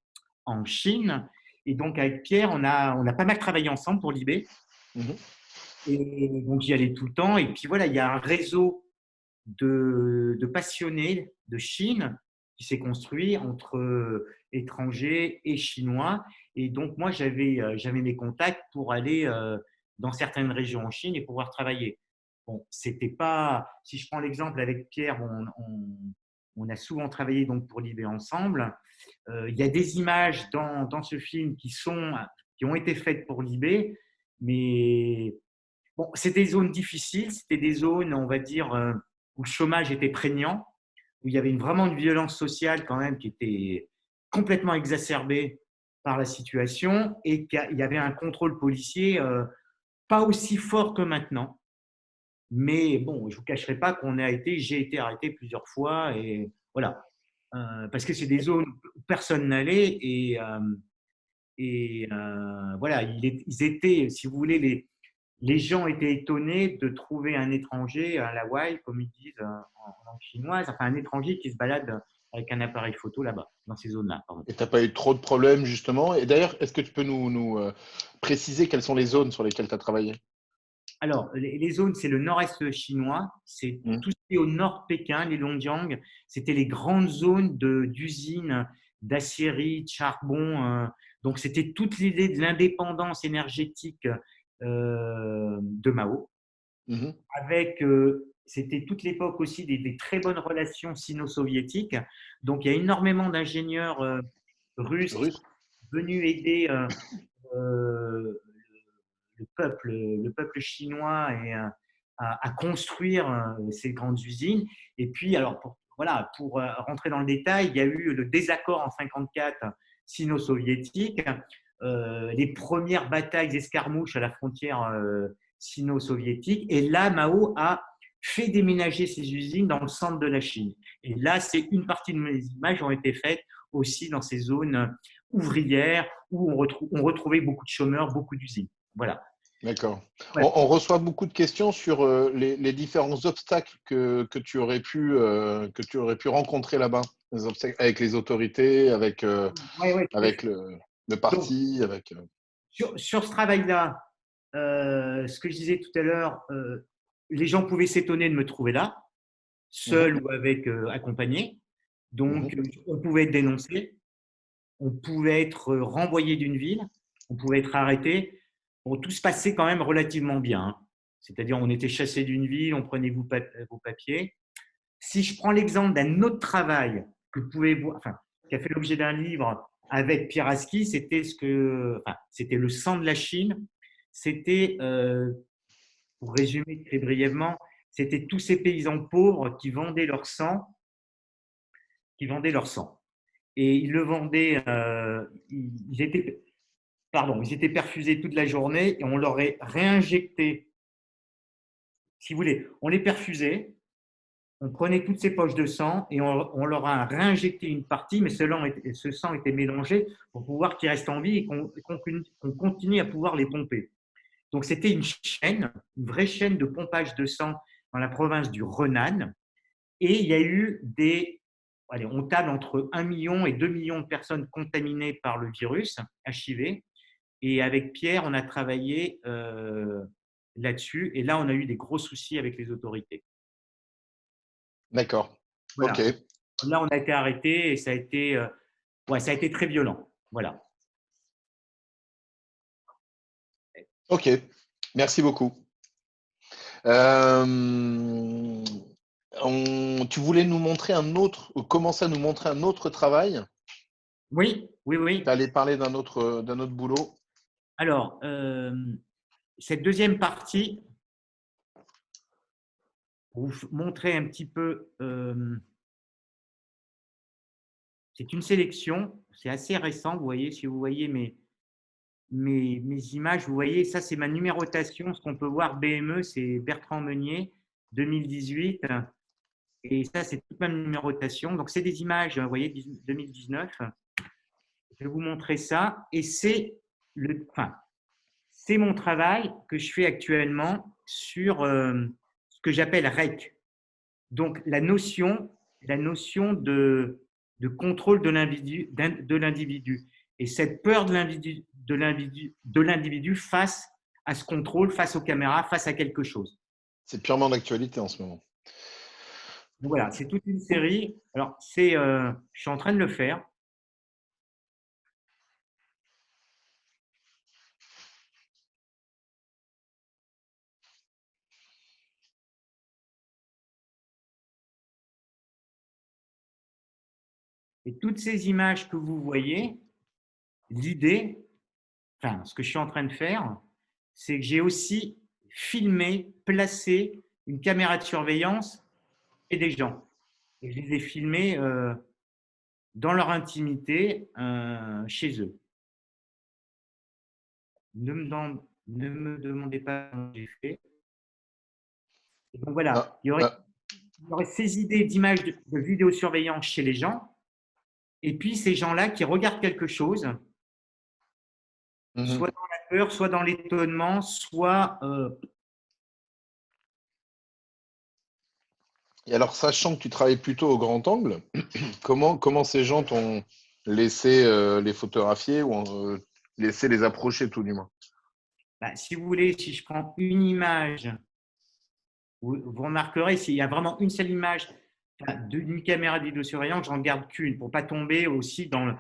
en Chine. Et donc, avec Pierre, on a pas mal travaillé ensemble pour Libé. Mhm. Et donc, j'y allais tout le temps. Et puis, voilà, il y a un réseau de passionnés de Chine qui s'est construit entre étrangers et chinois. Et donc, moi, j'avais mes contacts pour aller dans certaines régions en Chine et pouvoir travailler. Bon, c'était pas. Si je prends l'exemple avec Pierre, on a souvent travaillé donc pour Libé ensemble. Il y a des images dans ce film qui ont été faites pour Libé, mais bon, c'est des zones difficiles, c'était des zones, on va dire, où le chômage était prégnant, où il y avait vraiment une violence sociale quand même qui était complètement exacerbée par la situation et qu'il y avait un contrôle policier pas aussi fort que maintenant. Mais bon, je ne vous cacherai pas j'ai été arrêté plusieurs fois et voilà. Parce que c'est des zones où personne n'allait et voilà, ils étaient, si vous voulez, les gens étaient étonnés de trouver un étranger à Hawaï, comme ils disent en langue chinoise, enfin un étranger qui se balade avec un appareil photo là-bas, dans ces zones-là. Pardon. Et tu n'as pas eu trop de problèmes, justement. Et d'ailleurs, est-ce que tu peux préciser quelles sont les zones sur lesquelles tu as travaillé? Alors, les zones, c'est le nord-est chinois, c'est Mhm. tout ce qui est au nord de Pékin, les Longjiang, c'était les grandes zones d'usines d'aciérie, de charbon. Donc, c'était toute l'idée de l'indépendance énergétique de Mao, Mhm. avec, c'était toute l'époque aussi des très bonnes relations sino-soviétiques. Donc, il y a énormément d'ingénieurs russes qui sont Russe? venus aider le peuple chinois à construire ces grandes usines. Et puis, alors, voilà, pour rentrer dans le détail, il y a eu le désaccord en 1954 sino-soviétique, les premières batailles escarmouches à la frontière sino-soviétique. Et là, Mao a fait déménager ces usines dans le centre de la Chine. Et là, c'est une partie de mes images ont été faites aussi dans ces zones ouvrières où on retrouvait beaucoup de chômeurs, beaucoup d'usines. Voilà. D'accord. Ouais. On reçoit beaucoup de questions sur les différents obstacles que tu aurais pu rencontrer là-bas, les obstacles avec les autorités, Ouais, ouais, tout à fait. avec le Donc, parti, avec. sur ce travail-là, ce que je disais tout à l'heure, les gens pouvaient s'étonner de me trouver là, Mhm, seul ou avec accompagné. mhm. Donc, on pouvait être dénoncé, on pouvait être renvoyé d'une ville, on pouvait être arrêté. Bon, tout se passait quand même relativement bien, hein. C'est-à-dire, on était chassé d'une ville, on prenait vos papiers. Si je prends l'exemple d'un autre travail que vous pouvez voir, enfin, qui a fait l'objet d'un livre avec Pierre Aski, c'était le sang de la Chine. C'était, pour résumer très brièvement, c'était tous ces paysans pauvres qui vendaient leur sang. Et ils le vendaient, ils étaient perfusés toute la journée et on leur a réinjecté, si vous voulez, on les perfusait. On prenait toutes ces poches de sang et on leur a réinjecté une partie, mais ce sang était mélangé pour pouvoir qu'ils restent en vie et qu'on continue à pouvoir les pomper. Donc, c'était une vraie chaîne de pompage de sang dans la province du Renan. Et il y a eu allez, on table entre 1 million et 2 millions de personnes contaminées par le virus HIV. Et avec Pierre, on a travaillé là-dessus. Et là, on a eu des gros soucis avec les autorités. D'accord. Ok. Voilà. Là, on a été arrêté et ouais, ça a été très violent. Voilà. Ok. Merci beaucoup. Euh, Tu voulais nous montrer commencer à nous montrer un autre travail. Oui, oui, Tu oui. allais parler d'un autre boulot. Alors, cette deuxième partie, pour vous montrer un petit peu, c'est une sélection, c'est assez récent. Vous voyez, si vous voyez mes images, vous voyez, ça c'est ma numérotation. Ce qu'on peut voir, BME, c'est Bertrand Meunier, 2018. Et ça, c'est toute ma numérotation. Donc, c'est des images, vous voyez, 2019. Je vais vous montrer ça. Et c'est mon travail que je fais actuellement sur ce que j'appelle REC. Donc, la notion de contrôle de l'individu. Et cette peur de l'individu face à ce contrôle, face aux caméras, face à quelque chose. C'est purement d'actualité en ce moment. Donc, voilà, c'est toute une série. Alors, je suis en train de le faire. Et toutes ces images que vous voyez, l'idée, enfin, ce que je suis en train de faire, c'est que j'ai aussi filmé, placé une caméra de surveillance et des gens. Et je les ai filmés dans leur intimité chez eux. Ne me demandez pas comment j'ai fait. Et donc Ah, voilà, ah, il y aurait ces idées d'images de vidéosurveillance chez les gens, et puis ces gens-là qui regardent quelque chose, mhm. soit dans la peur, soit dans l'étonnement, soit Et alors, sachant que tu travailles plutôt au grand angle, comment ces gens t'ont laissé les photographier ou laissé les approcher tout du moins? bah, si vous voulez, si je prends une image, vous remarquerez s'il y a vraiment une seule image d'une caméra de vidéosurveillance, j'en garde qu'une pour pas tomber aussi dans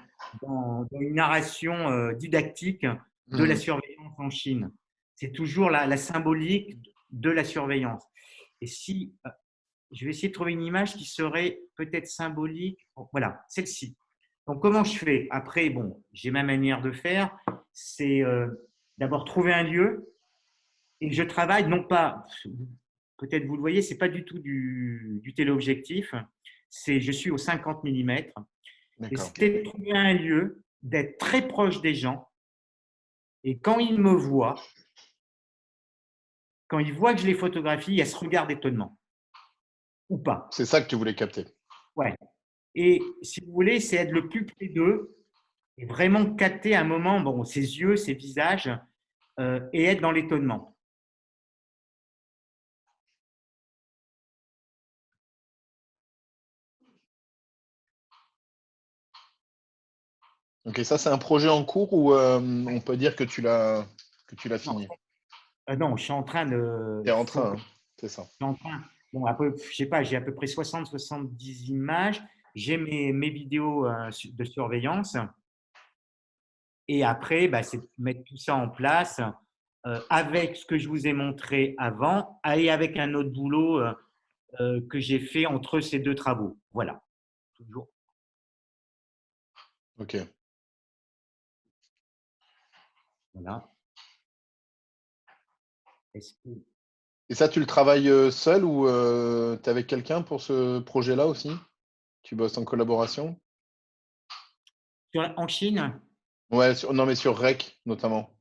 une narration didactique de la Mhm. surveillance en Chine. C'est toujours la symbolique de la surveillance. Et si je vais essayer de trouver une image qui serait peut-être symbolique. Bon, voilà, celle-ci. Donc, comment je fais? Après, bon, j'ai ma manière de faire. C'est d'abord trouver un lieu et je travaille non pas, peut-être vous le voyez, c'est pas du tout du téléobjectif. Je suis au 50 mm et D'accord. c'est de trouver un lieu, d'être très proche des gens et quand ils me voient, quand ils voient que je les photographie, il y a ce regard d'étonnement ou pas. C'est ça que tu voulais capter. Ouais. Et si vous voulez, c'est être le plus près d'eux et vraiment capter un moment, bon, ses yeux, ses visages, et être dans l'étonnement. Ok, ça c'est un projet en cours ou on peut dire que tu l'as Non, fini. non, je suis en train Tu es de en train, hein, c'est ça. je suis en train, bon, je sais pas, j'ai à peu près 60-70 images. J'ai mes vidéos de surveillance. Et après, bah, c'est de mettre tout ça en place avec ce que je vous ai montré avant et avec un autre boulot que j'ai fait entre ces deux travaux. Voilà. Toujours. Ok. Voilà. Est-ce que Et ça, tu le travailles seul ou tu es avec quelqu'un pour ce projet-là aussi? Tu bosses en collaboration? en Chine, Ouais, non, mais sur Rec notamment.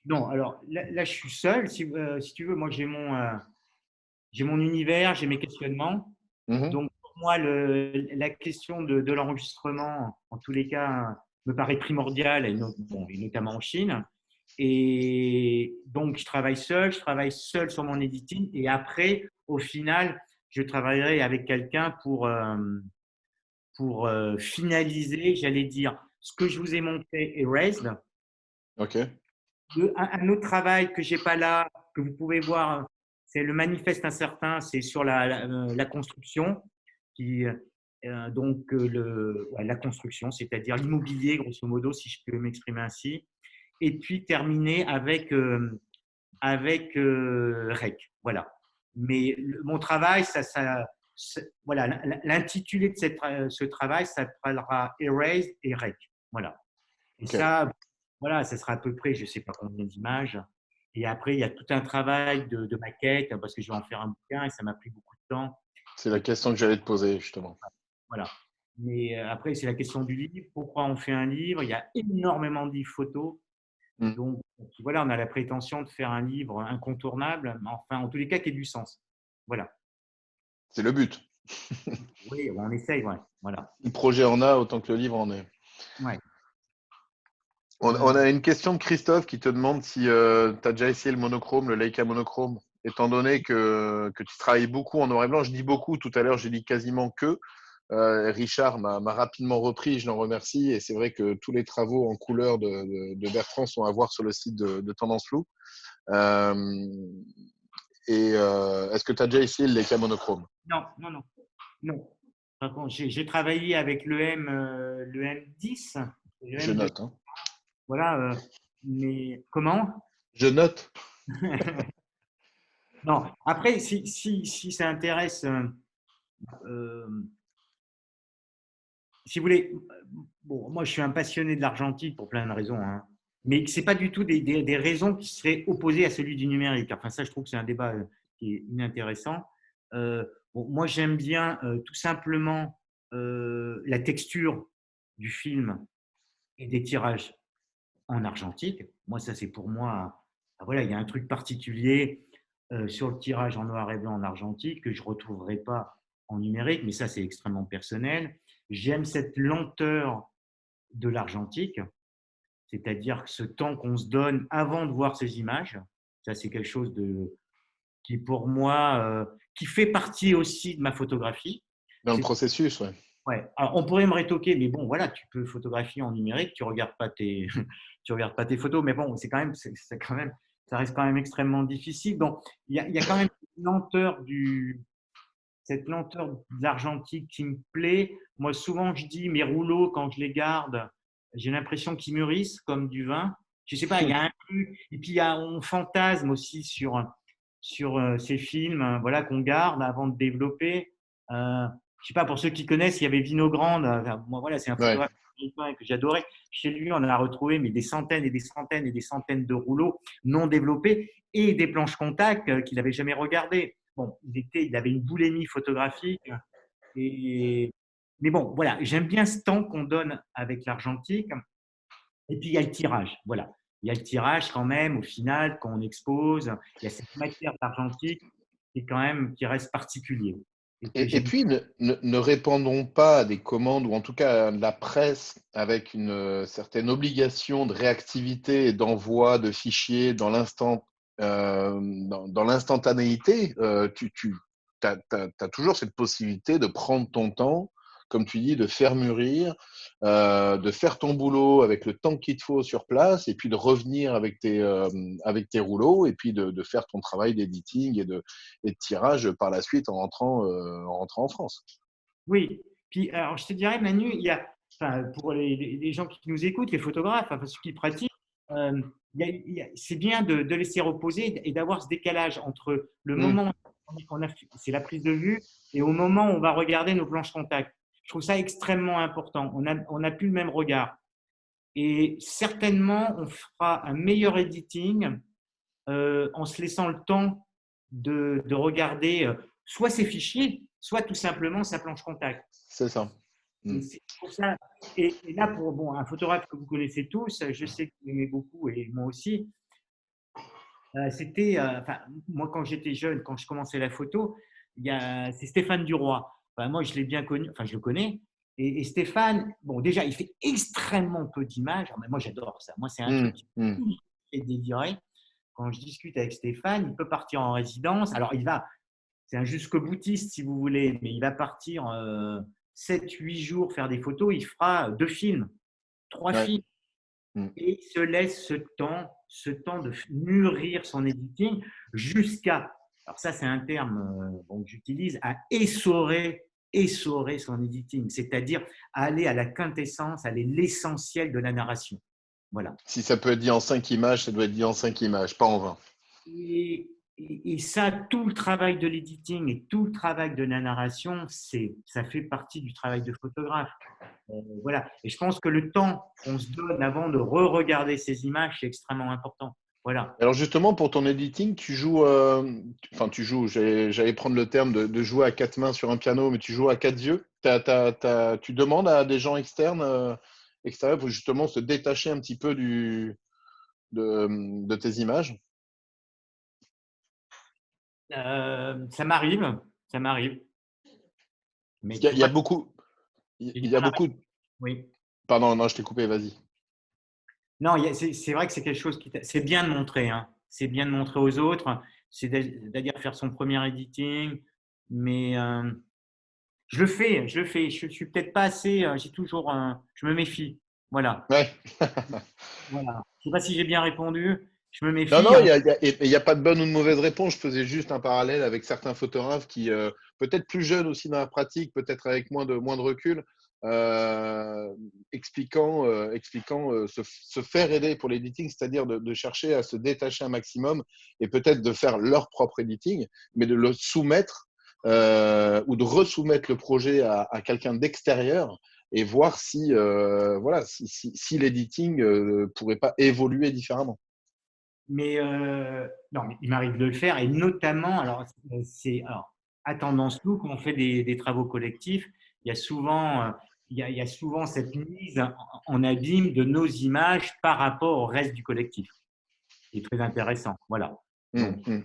non, alors là, je suis seul. Si tu veux, moi, j'ai mon univers, j'ai mes questionnements. Mhm. Donc, pour moi, la question de l'enregistrement, en tous les cas, me paraît primordiale, bon, et notamment en Chine. Et donc, je travaille seul sur mon editing. Et après, au final, je travaillerai avec quelqu'un pour finaliser, j'allais dire, ce que je vous ai montré, Erased. Ok. Un autre travail que j'ai pas là, que vous pouvez voir, c'est le manifeste incertain, c'est sur la construction, qui, ouais, la construction, c'est-à-dire l'immobilier, grosso modo, si je peux m'exprimer ainsi, et puis terminer avec REC. Voilà. Mais mon travail, voilà, l'intitulé de ce travail s'appellera Erase et REC. Voilà. Et Ok. ça, voilà, ça sera à peu près, je ne sais pas combien d'images. Et après, il y a tout un travail de maquette, parce que je vais en faire un bouquin et ça m'a pris beaucoup de temps. C'est la Et question que j'allais te poser, justement. voilà. Mais après, c'est la question du livre. Pourquoi on fait un livre? Il y a énormément de livres photos. Hmm. Donc, voilà, on a la prétention de faire un livre incontournable, mais enfin, en tous les cas, qui ait du sens. Voilà. C'est le but. Oui, on essaye, ouais. Voilà. Le projet en a autant que le livre en est. Ouais. On a une question de Christophe qui te demande si tu as déjà essayé le monochrome, le Leica monochrome, étant donné que tu travailles beaucoup en noir et blanc. Je dis beaucoup, tout à l'heure, j'ai dit quasiment que. Richard m'a rapidement repris, je l'en remercie. Et c'est vrai que tous les travaux en couleur de Bertrand sont à voir sur le site de Tendance Floue. Euh, est-ce que tu as déjà essayé le Leica monochrome? Non, non, non. Non. Par contre, j'ai travaillé avec le M10, le Je M2. note. Hein. Voilà. Mais comment? Je note. Non. Après, si ça intéresse, euh, si vous voulez, bon, moi je suis un passionné de l'argentique pour plein de raisons, hein, mais ce n'est pas du tout des raisons qui seraient opposées à celui du numérique. Enfin, ça, je trouve que c'est un débat qui est inintéressant. Bon, moi, j'aime bien tout simplement la texture du film et des tirages en argentique. Moi, ça, c'est pour moi, voilà, il y a un truc particulier sur le tirage en noir et blanc en argentique que je ne retrouverai pas en numérique, mais ça, c'est extrêmement personnel. J'aime cette lenteur de l'argentique, c'est-à-dire ce temps qu'on se donne avant de voir ces images. Ça, c'est quelque chose qui, pour moi, qui fait partie aussi de ma photographie. Dans le processus, ouais. Ouais. Alors, on pourrait me rétoquer, mais bon, voilà, tu peux photographier en numérique, tu regardes pas tes, tu regardes pas tes photos, mais bon, c'est quand même, ça reste quand même extrêmement difficile. Donc, il y a quand même une lenteur cette lenteur de l'argentique qui me plaît. Moi, souvent, je dis mes rouleaux, quand je les garde, j'ai l'impression qu'ils mûrissent comme du vin. Je sais pas, il y a un truc. Et puis, on fantasme aussi sur ces films voilà, qu'on garde avant de développer. Je sais pas, pour ceux qui connaissent, il y avait Vino Grande. Moi, voilà, c'est un Ouais. photographe américain que j'adorais. Chez lui, on a retrouvé mais des centaines et des centaines et des centaines de rouleaux non développés et des planches contact qu'il n'avait jamais regardées. Bon, il avait une boulimie photographique. Et, mais bon, voilà, j'aime bien ce temps qu'on donne avec l'argentique. Et puis, il y a le tirage. Voilà. Il y a le tirage quand même, au final, quand on expose. Il y a cette matière d'argentique qui reste particulier et que Et j'aime. puis, ne répondons pas à des commandes, ou en tout cas à la presse, avec une certaine obligation de réactivité et d'envoi de fichiers dans dans l'instantanéité. Tu as toujours cette possibilité de prendre ton temps, comme tu dis, de faire mûrir, de faire ton boulot avec le temps qu'il te faut sur place, et puis de revenir avec tes rouleaux, et puis de faire ton travail d'editing et de tirage par la suite en rentrant en France. Oui. Puis, alors, je te dirais, Manu, enfin, pour les gens qui nous écoutent, les photographes, enfin, ceux qui pratiquent, euh, c'est bien de laisser reposer et d'avoir ce décalage entre le Mmh, moment où c'est la prise de vue et au moment où on va regarder nos planches contact. Je trouve ça extrêmement important. On n'a plus le même regard. Et certainement, on fera un meilleur editing en se laissant le temps de regarder soit ses fichiers, soit tout simplement sa planche contact. c'est ça. Mmh. Et c'est pour ça. Et là, pour bon, un photographe que vous connaissez tous, je sais que vous aimez beaucoup et moi aussi, enfin, moi quand j'étais jeune, quand je commençais la photo, c'est Stéphane Duroy. Enfin, moi, je l'ai bien connu, enfin, je le connais. Et Stéphane, bon, déjà, il fait extrêmement peu d'images. Mais moi, j'adore ça. Moi, c'est un Mmh, truc qui mmh. me fait délirer. Quand je discute avec Stéphane, il peut partir en résidence. Alors, c'est un jusque boutiste si vous voulez, mais il va partir 7-8 jours faire des photos. Il fera 2 films, 3 films. Ouais. Mmh. Et il se laisse ce temps de mûrir son editing jusqu'à, alors ça c'est un terme bon, que j'utilise, à essorer son editing, c'est-à-dire aller à la quintessence, aller l'essentiel de la narration. Voilà. Si ça peut être dit en 5 images, ça doit être dit en 5 images, pas en 20. Et, et ça, tout le travail de l'editing et tout le travail de la narration, ça fait partie du travail de photographe. Voilà. Et je pense que le temps qu'on se donne avant de re-regarder ces images, c'est extrêmement important. Voilà. Alors justement, pour ton editing, tu joues, enfin tu joues, j'allais prendre le terme de jouer à quatre mains sur un piano, mais tu joues à quatre yeux. Tu demandes à des gens externes, extérieurs, pour justement se détacher un petit peu de tes images. Ça m'arrive, ça m'arrive. Parce Mais qu'il y a, tu il y a vois, beaucoup, j'ai il dit y a qu'on arrête. beaucoup. Oui. Pardon, non, je t'ai coupé, vas-y. Non, c'est vrai que c'est quelque chose c'est bien de montrer, hein. C'est bien de montrer aux autres. C'est-à-dire faire son premier editing. Mais je le fais, je le fais. Je suis peut-être pas assez. J'ai toujours, je me méfie. Voilà. Ouais. Voilà. Je sais pas si j'ai bien répondu. Je me Non, méfie. non, il y a pas de bonne ou de mauvaise réponse. Je faisais juste un parallèle avec certains photographes qui, peut-être plus jeunes aussi dans la pratique, peut-être avec moins de recul, euh, expliquant se faire aider pour l'editing, c'est-à-dire de chercher à se détacher un maximum et peut-être de faire leur propre editing, mais de le soumettre ou de resoumettre le projet à quelqu'un d'extérieur et voir si, voilà, si l'editing pourrait pas évoluer différemment. Mais non, mais il m'arrive de le faire et notamment, alors à tendance loup, quand on fait des travaux collectifs, il y a souvent, il y a souvent cette mise en abîme de nos images par rapport au reste du collectif, qui est très intéressant. Voilà. Hum, Donc, hum.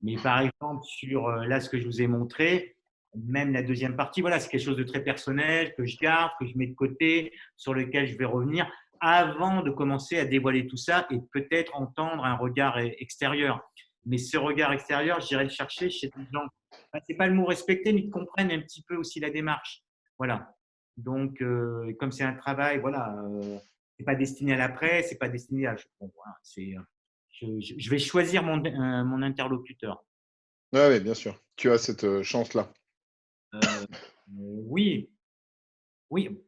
mais par exemple, sur là, ce que je vous ai montré, même la deuxième partie, voilà, c'est quelque chose de très personnel que je garde, que je mets de côté, sur lequel je vais revenir avant de commencer à dévoiler tout ça et peut-être entendre un regard extérieur. Mais ce regard extérieur, j'irai le chercher chez des gens. Enfin, c'est pas le mot respecter, mais qui comprennent un petit peu aussi la démarche. Voilà. Donc, comme c'est un travail, voilà, c'est pas destiné à l'après, c'est pas destiné à. Bon, voilà, je vais choisir mon interlocuteur. Ouais, ouais, bien sûr. Tu as cette chance-là. Euh, oui, oui,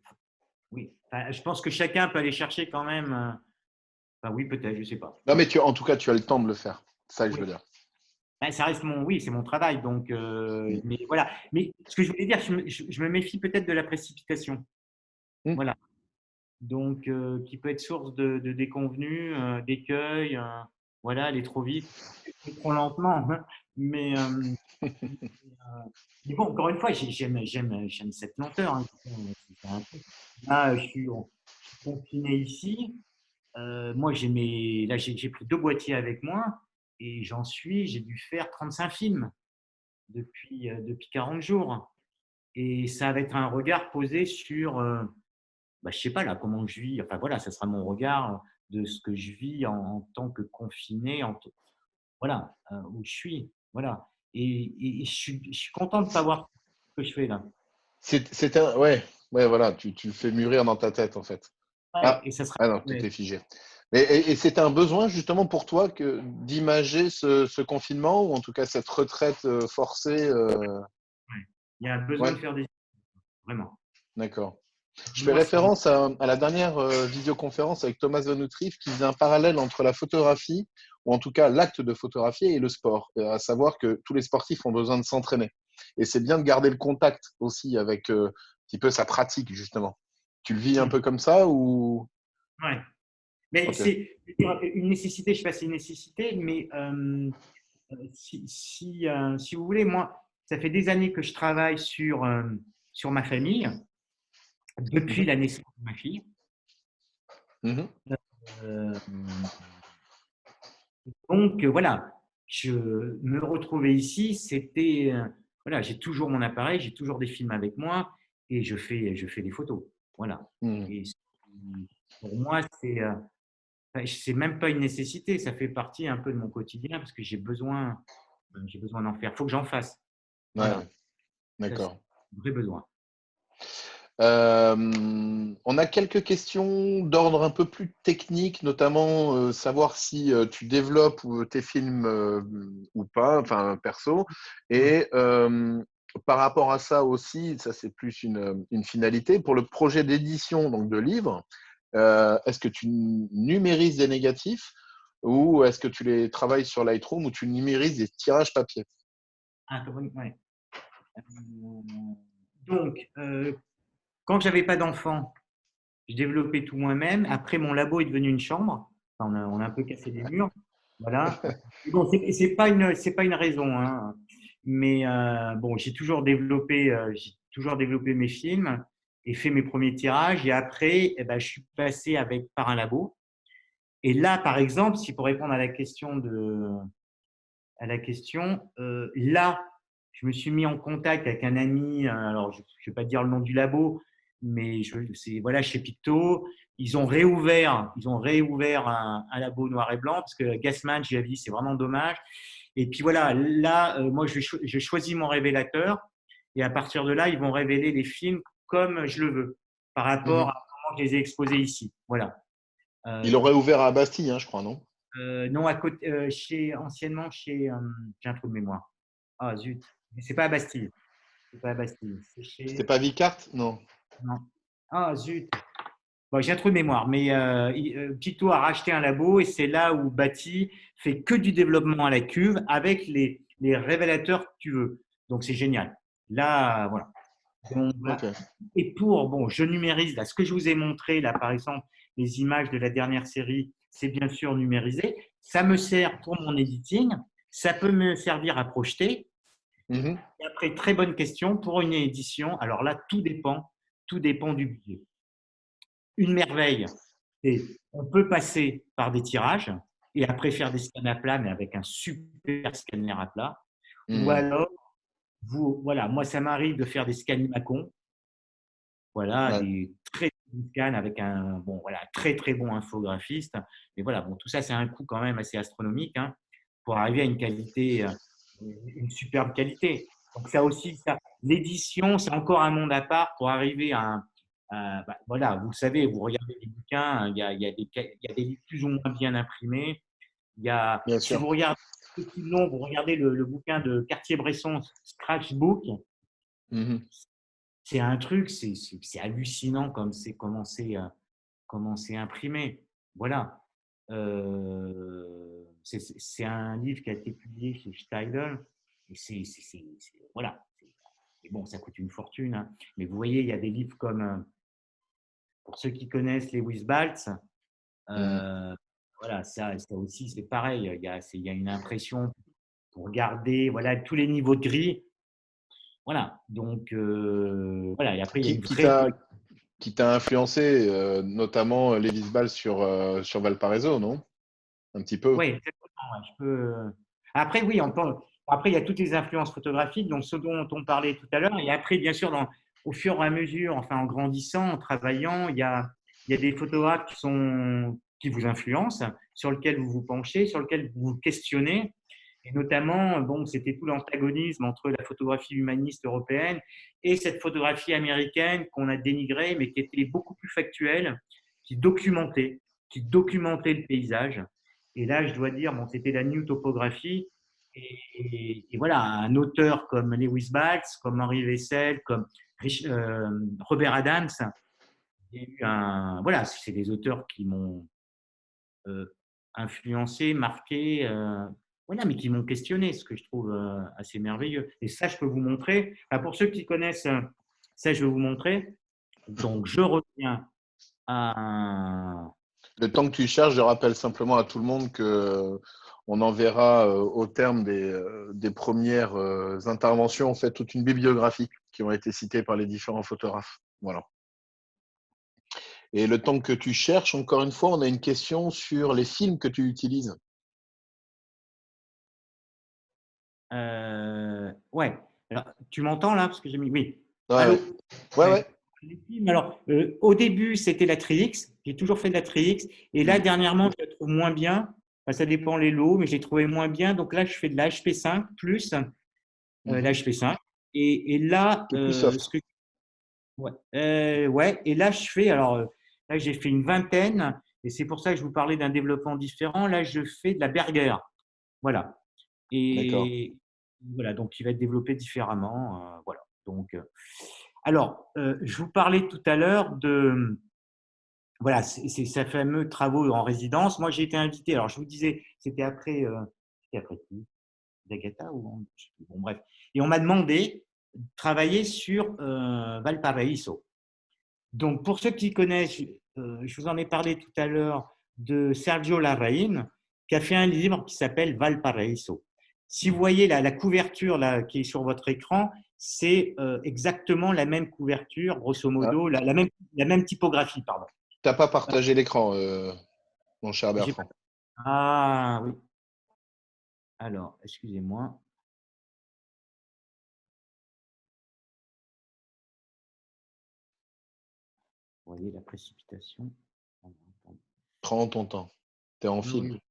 oui. Enfin, je pense que chacun peut aller chercher quand même. Enfin, oui, peut-être, je sais pas. Non, mais en tout cas, tu as le temps de le faire. C'est ça que je Oui. veux dire. Ben, ça reste oui, c'est mon travail. Donc, Mm. mais voilà. Mais ce que je voulais dire, je me méfie peut-être de la précipitation. Mm. Voilà. Donc, qui peut être source de déconvenus, d'écueils. Voilà, aller trop vite, trop lentement. Hein. Mais, mais bon, encore une fois, j'aime cette lenteur. Hein. C'est un truc. Là, je suis confiné ici. Moi, là, j'ai pris 2 boîtiers avec moi et j'ai dû faire 35 films depuis 40 jours. Et ça va être un regard posé sur, bah, je sais pas là, comment je vis. Enfin voilà, ça sera mon regard de ce que je vis en tant que confiné, voilà, où je suis. Voilà. Et je suis content de savoir ce que je fais là. C'est un. Ouais, ouais, voilà, tu le fais mûrir dans ta tête, en fait. Ouais, Ah, et ça sera. ah non, tout Ouais. est figé. Et c'est un besoin, justement, pour toi d'imager ce confinement, ou en tout cas cette retraite forcée. Ouais. Il y a besoin Ouais, de faire des vraiment. d'accord. Je fais Moi, c'est référence à la dernière visioconférence avec Thomas Van Utrecht qui faisait un parallèle entre la photographie, ou en tout cas l'acte de photographier, et le sport. À savoir que tous les sportifs ont besoin de s'entraîner. Et c'est bien de garder le contact aussi avec un petit peu sa pratique, justement. Tu le vis un peu comme ça ou… ouais. Mais Ok. c'est une nécessité, je ne sais pas si c'est une nécessité, mais si vous voulez, moi, ça fait des années que je travaille sur ma famille, depuis Mhm. la naissance de ma fille. Mhm. Euh, donc, voilà, je me retrouver ici, c'était. Voilà, j'ai toujours mon appareil, j'ai toujours des films avec moi et je fais des photos. Voilà. Mhm. Et pour moi, c'est même pas une nécessité, ça fait partie un peu de mon quotidien parce que j'ai besoin d'en faire. Il faut que j'en fasse. Ouais, Voilà, ouais. ça, c'est D'accord. un vrai besoin. On a quelques questions d'ordre un peu plus technique, notamment savoir si tu développes tes films ou pas, enfin perso. Hmm. Et par rapport à ça aussi, ça c'est plus une finalité, pour le projet d'édition donc de livres, est-ce que tu numérises des négatifs ou est-ce que tu les travailles sur Lightroom ou tu numérises des tirages papier? Ah, ouais. Donc, quand j'avais pas d'enfant, je développais tout moi-même. Après, mon labo est devenu une chambre. Enfin, on a un peu cassé les murs. Voilà. Mais bon, c'est pas une raison, hein. Mais bon, j'ai toujours développé mes films et fait mes premiers tirages. Et après, eh ben, je suis passé par un labo. Et là, par exemple, si pour répondre à la question, là, je me suis mis en contact avec un ami. Alors, je ne vais pas dire le nom du labo, mais c'est voilà chez Picto. Ils ont réouvert un labo noir et blanc parce que Gassman, j'ai dit, c'est vraiment dommage. Et puis voilà, là, moi, j'ai choisi mon révélateur et à partir de là, ils vont révéler les films comme je le veux par rapport Mhm. à comment je les ai exposés ici. Voilà. Il Euh, aurait ouvert à Bastille, hein, je crois, non? non, à côté, anciennement chez, j'ai un trou de mémoire. Ah zut, mais c'est pas à Bastille. C'est pas à Bastille. C'est C'était chez. pas Vicarte? Non. Non. Ah zut. Bon, j'ai un trou de mémoire, mais Picto a racheté un labo et c'est là où Bati fait que du développement à la cuve avec les révélateurs que tu veux. Donc c'est génial. Là, voilà. Donc, Ok. voilà. Et bon, je numérise là. Ce que je vous ai montré là, par exemple, les images de la dernière série, c'est bien sûr numérisé. Ça me sert pour mon editing. Ça peut me servir à projeter. Mhm. Et après, très bonne question pour une édition. Alors là, tout dépend du budget. Une merveille, c'est on peut passer par des tirages et après faire des scans à plat, mais avec un super scanner à plat. Ou Mhm. alors, voilà, moi, ça m'arrive de faire des scans Macon, voilà, Ouais, des très bons scans avec un bon, voilà, très très bon infographiste. Mais voilà, bon, tout ça, c'est un coût quand même assez astronomique hein, pour arriver à une superbe qualité. Donc ça aussi, l'édition, c'est encore un monde à part pour arriver bah, voilà, vous le savez, vous regardez les bouquins, il y a des livres plus ou moins bien imprimés. bien Si sûr. vous regardez petit long, vous regardez le bouquin de Cartier-Bresson, Scratchbook, Mhm. C'est un truc, c'est hallucinant comment c'est imprimé. Voilà. C'est un livre qui a été publié chez Steidl. Et voilà. Et bon, ça coûte une fortune, hein. Mais vous voyez, il y a des livres comme, pour ceux qui connaissent Lewis Baltz, Mhm. voilà, ça aussi, c'est pareil. Il y a une impression pour garder voilà, tous les niveaux de gris. Voilà. Donc, voilà. Et après, il y a Qui, une qui vraie. t'a qui t'a influencé, notamment Lévis Ball sur Valparaiso, non? Un petit peu. Oui, exactement. Ouais, je peux. Après, oui, après, il y a toutes les influences photographiques, donc ce dont on parlait tout à l'heure. Et après, bien sûr, au fur et à mesure, enfin, en grandissant, en travaillant, il y a des photographes qui vous influencent, sur lesquels vous vous penchez, sur lesquels vous vous questionnez. Et notamment, bon, c'était tout l'antagonisme entre la photographie humaniste européenne et cette photographie américaine qu'on a dénigrée, mais qui était beaucoup plus factuelle, qui documentait le paysage. Et là, je dois dire, bon, c'était la new topographie. Et voilà, un auteur comme Lewis Baltz, comme Henri Wessel, comme Robert Adams, il y a eu voilà, c'est des auteurs qui m'ont euh, influencé, marqué, voilà, mais qui m'ont questionné, ce que je trouve assez merveilleux. Et ça, je peux vous montrer. Enfin, pour ceux qui connaissent, ça, je vais vous montrer. Donc, je reviens à. Le temps que tu cherches, je rappelle simplement à tout le monde que on enverra au terme des premières interventions, en fait, toute une bibliographie qui ont été citées par les différents photographes. Voilà. Et le temps que tu cherches, encore une fois, on a une question sur les films que tu utilises. Ouais. Alors, tu m'entends là? Parce que j'ai mis. Oui. Ouais, Allô? ouais. Ouais, Ouais. ouais. Les films, alors, au début, c'était la Tri-X. J'ai toujours fait de la Tri-X. Et là, Mm. dernièrement, je la trouve moins bien. Enfin, ça dépend les lots, mais j'ai trouvé moins bien. Donc là, je fais de la HP5 plus la Mhm. HP5. Et là, Qui est plus soft. ouais. Ouais. Et là, je fais. Alors, là, j'ai fait une vingtaine. Et c'est pour ça que je vous parlais d'un développement différent. Là, je fais de la Berger. Voilà. D'accord. Et voilà, donc il va être développé différemment. Voilà. Donc, alors, je vous parlais tout à l'heure de voilà, c'est ces fameux travaux en résidence. Moi, j'ai été invité. Alors, je vous disais, c'était après qui? D'Agatha ou je sais plus. Bon, bref. Et on m'a demandé de travailler sur Valparaiso. Donc, pour ceux qui connaissent, je vous en ai parlé tout à l'heure de Sergio Larraín, qui a fait un livre qui s'appelle Valparaíso. Si vous voyez la couverture là, qui est sur votre écran, c'est exactement la même couverture, grosso Ah, modo, la même typographie, pardon. t'as pas partagé l'écran, mon cher J'ai pas- Bertrand. Ah oui. Alors, excusez-moi. Vous voyez la précipitation. Prends ton temps. T'es en Oui, film. oui,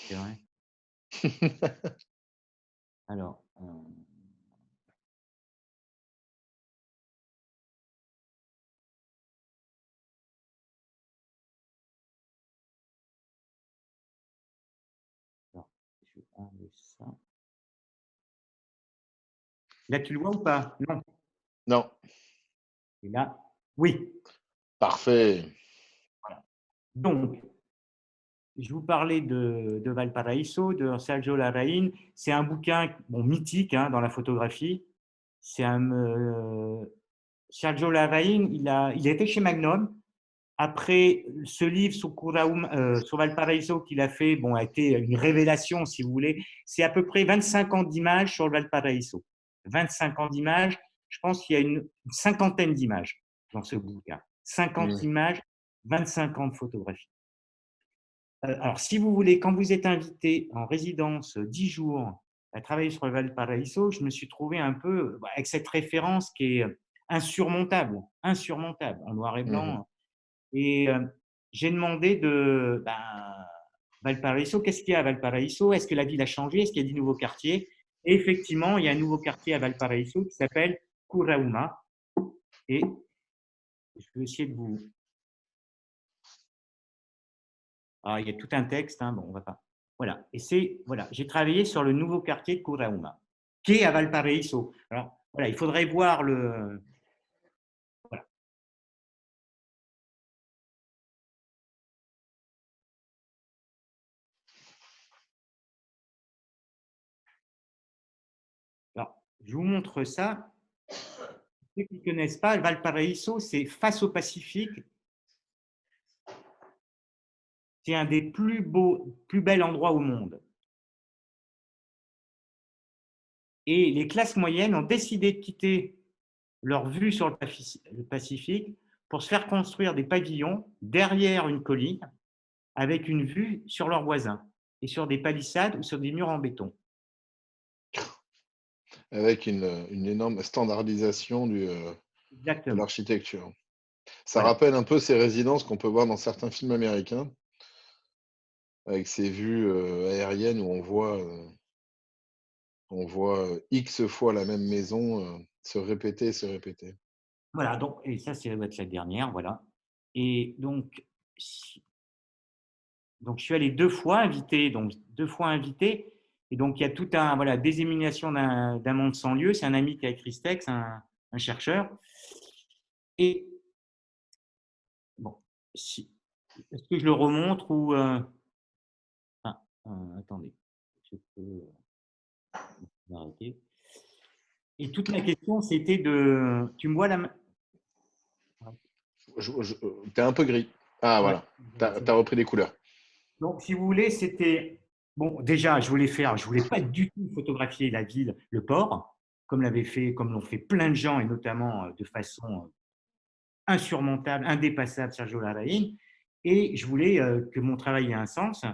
c'est vrai. Alors, alors, je vais enlever ça. Là, tu le vois ou pas? Non. Non. Et là, oui. Parfait. Voilà. Donc, je vous parlais de Valparaíso, de Sergio Larraín. C'est un bouquin bon, mythique hein, dans la photographie. Sergio Larraín, il a été chez Magnum. Après, ce livre sur, sur Valparaíso qu'il a fait bon, a été une révélation, si vous voulez. C'est à peu près 25 ans d'images sur Valparaíso. 25 ans d'images. Je pense qu'il y a une cinquantaine d'images dans ce bouquin. 50 Mm. images, 25 ans de photographie. Alors, si vous voulez, quand vous êtes invité en résidence 10 jours à travailler sur le Valparaíso, je me suis trouvé un peu avec cette référence qui est insurmontable, insurmontable, en noir et Mhm. blanc. Et j'ai demandé Valparaíso, qu'est-ce qu'il y a à Valparaíso? Est-ce que la ville a changé? Est-ce qu'il y a des nouveaux quartiers? Et effectivement, il y a un nouveau quartier à Valparaíso qui s'appelle Curauma. Et je vais essayer de vous. Ah, il y a tout un texte, hein, bon, on va pas. Voilà. Et voilà, j'ai travaillé sur le nouveau quartier de Curauma, qui est à Valparaíso. Alors, Voilà, il faudrait voir le. Voilà. Alors, je vous montre ça. Ceux qui ne connaissent pas, Valparaiso, c'est face au Pacifique. C'est un des plus beaux, plus bels endroits au monde. Et les classes moyennes ont décidé de quitter leur vue sur le Pacifique pour se faire construire des pavillons derrière une colline avec une vue sur leurs voisins et sur des palissades ou sur des murs en béton. Avec une énorme standardisation de Exactement. l'architecture. Ça Voilà. rappelle un peu ces résidences qu'on peut voir dans certains films américains, avec ces vues aériennes où on voit X fois la même maison se répéter et se répéter. Voilà. Donc, et ça, c'est va être la dernière. Voilà. Et donc, je suis allé 2 fois invité. Donc, 2 fois invité. Et donc, il y a tout un, voilà, des éliminations d'un monde sans lieu. C'est un ami qui a écrit ce texte, un chercheur. Et bon, est-ce que je le remontre ou. Ah, attendez. Je peux arrêter. Et toute la question, c'était de. Tu me vois la main. T'es un peu gris. Ah Ouais, voilà, t'as repris des couleurs. donc, si vous voulez, c'était. Bon, déjà, je voulais pas du tout photographier la ville, le port, comme l'ont fait plein de gens, et notamment de façon insurmontable, indépassable, Sergio Larraín. Et je voulais que mon travail ait un sens.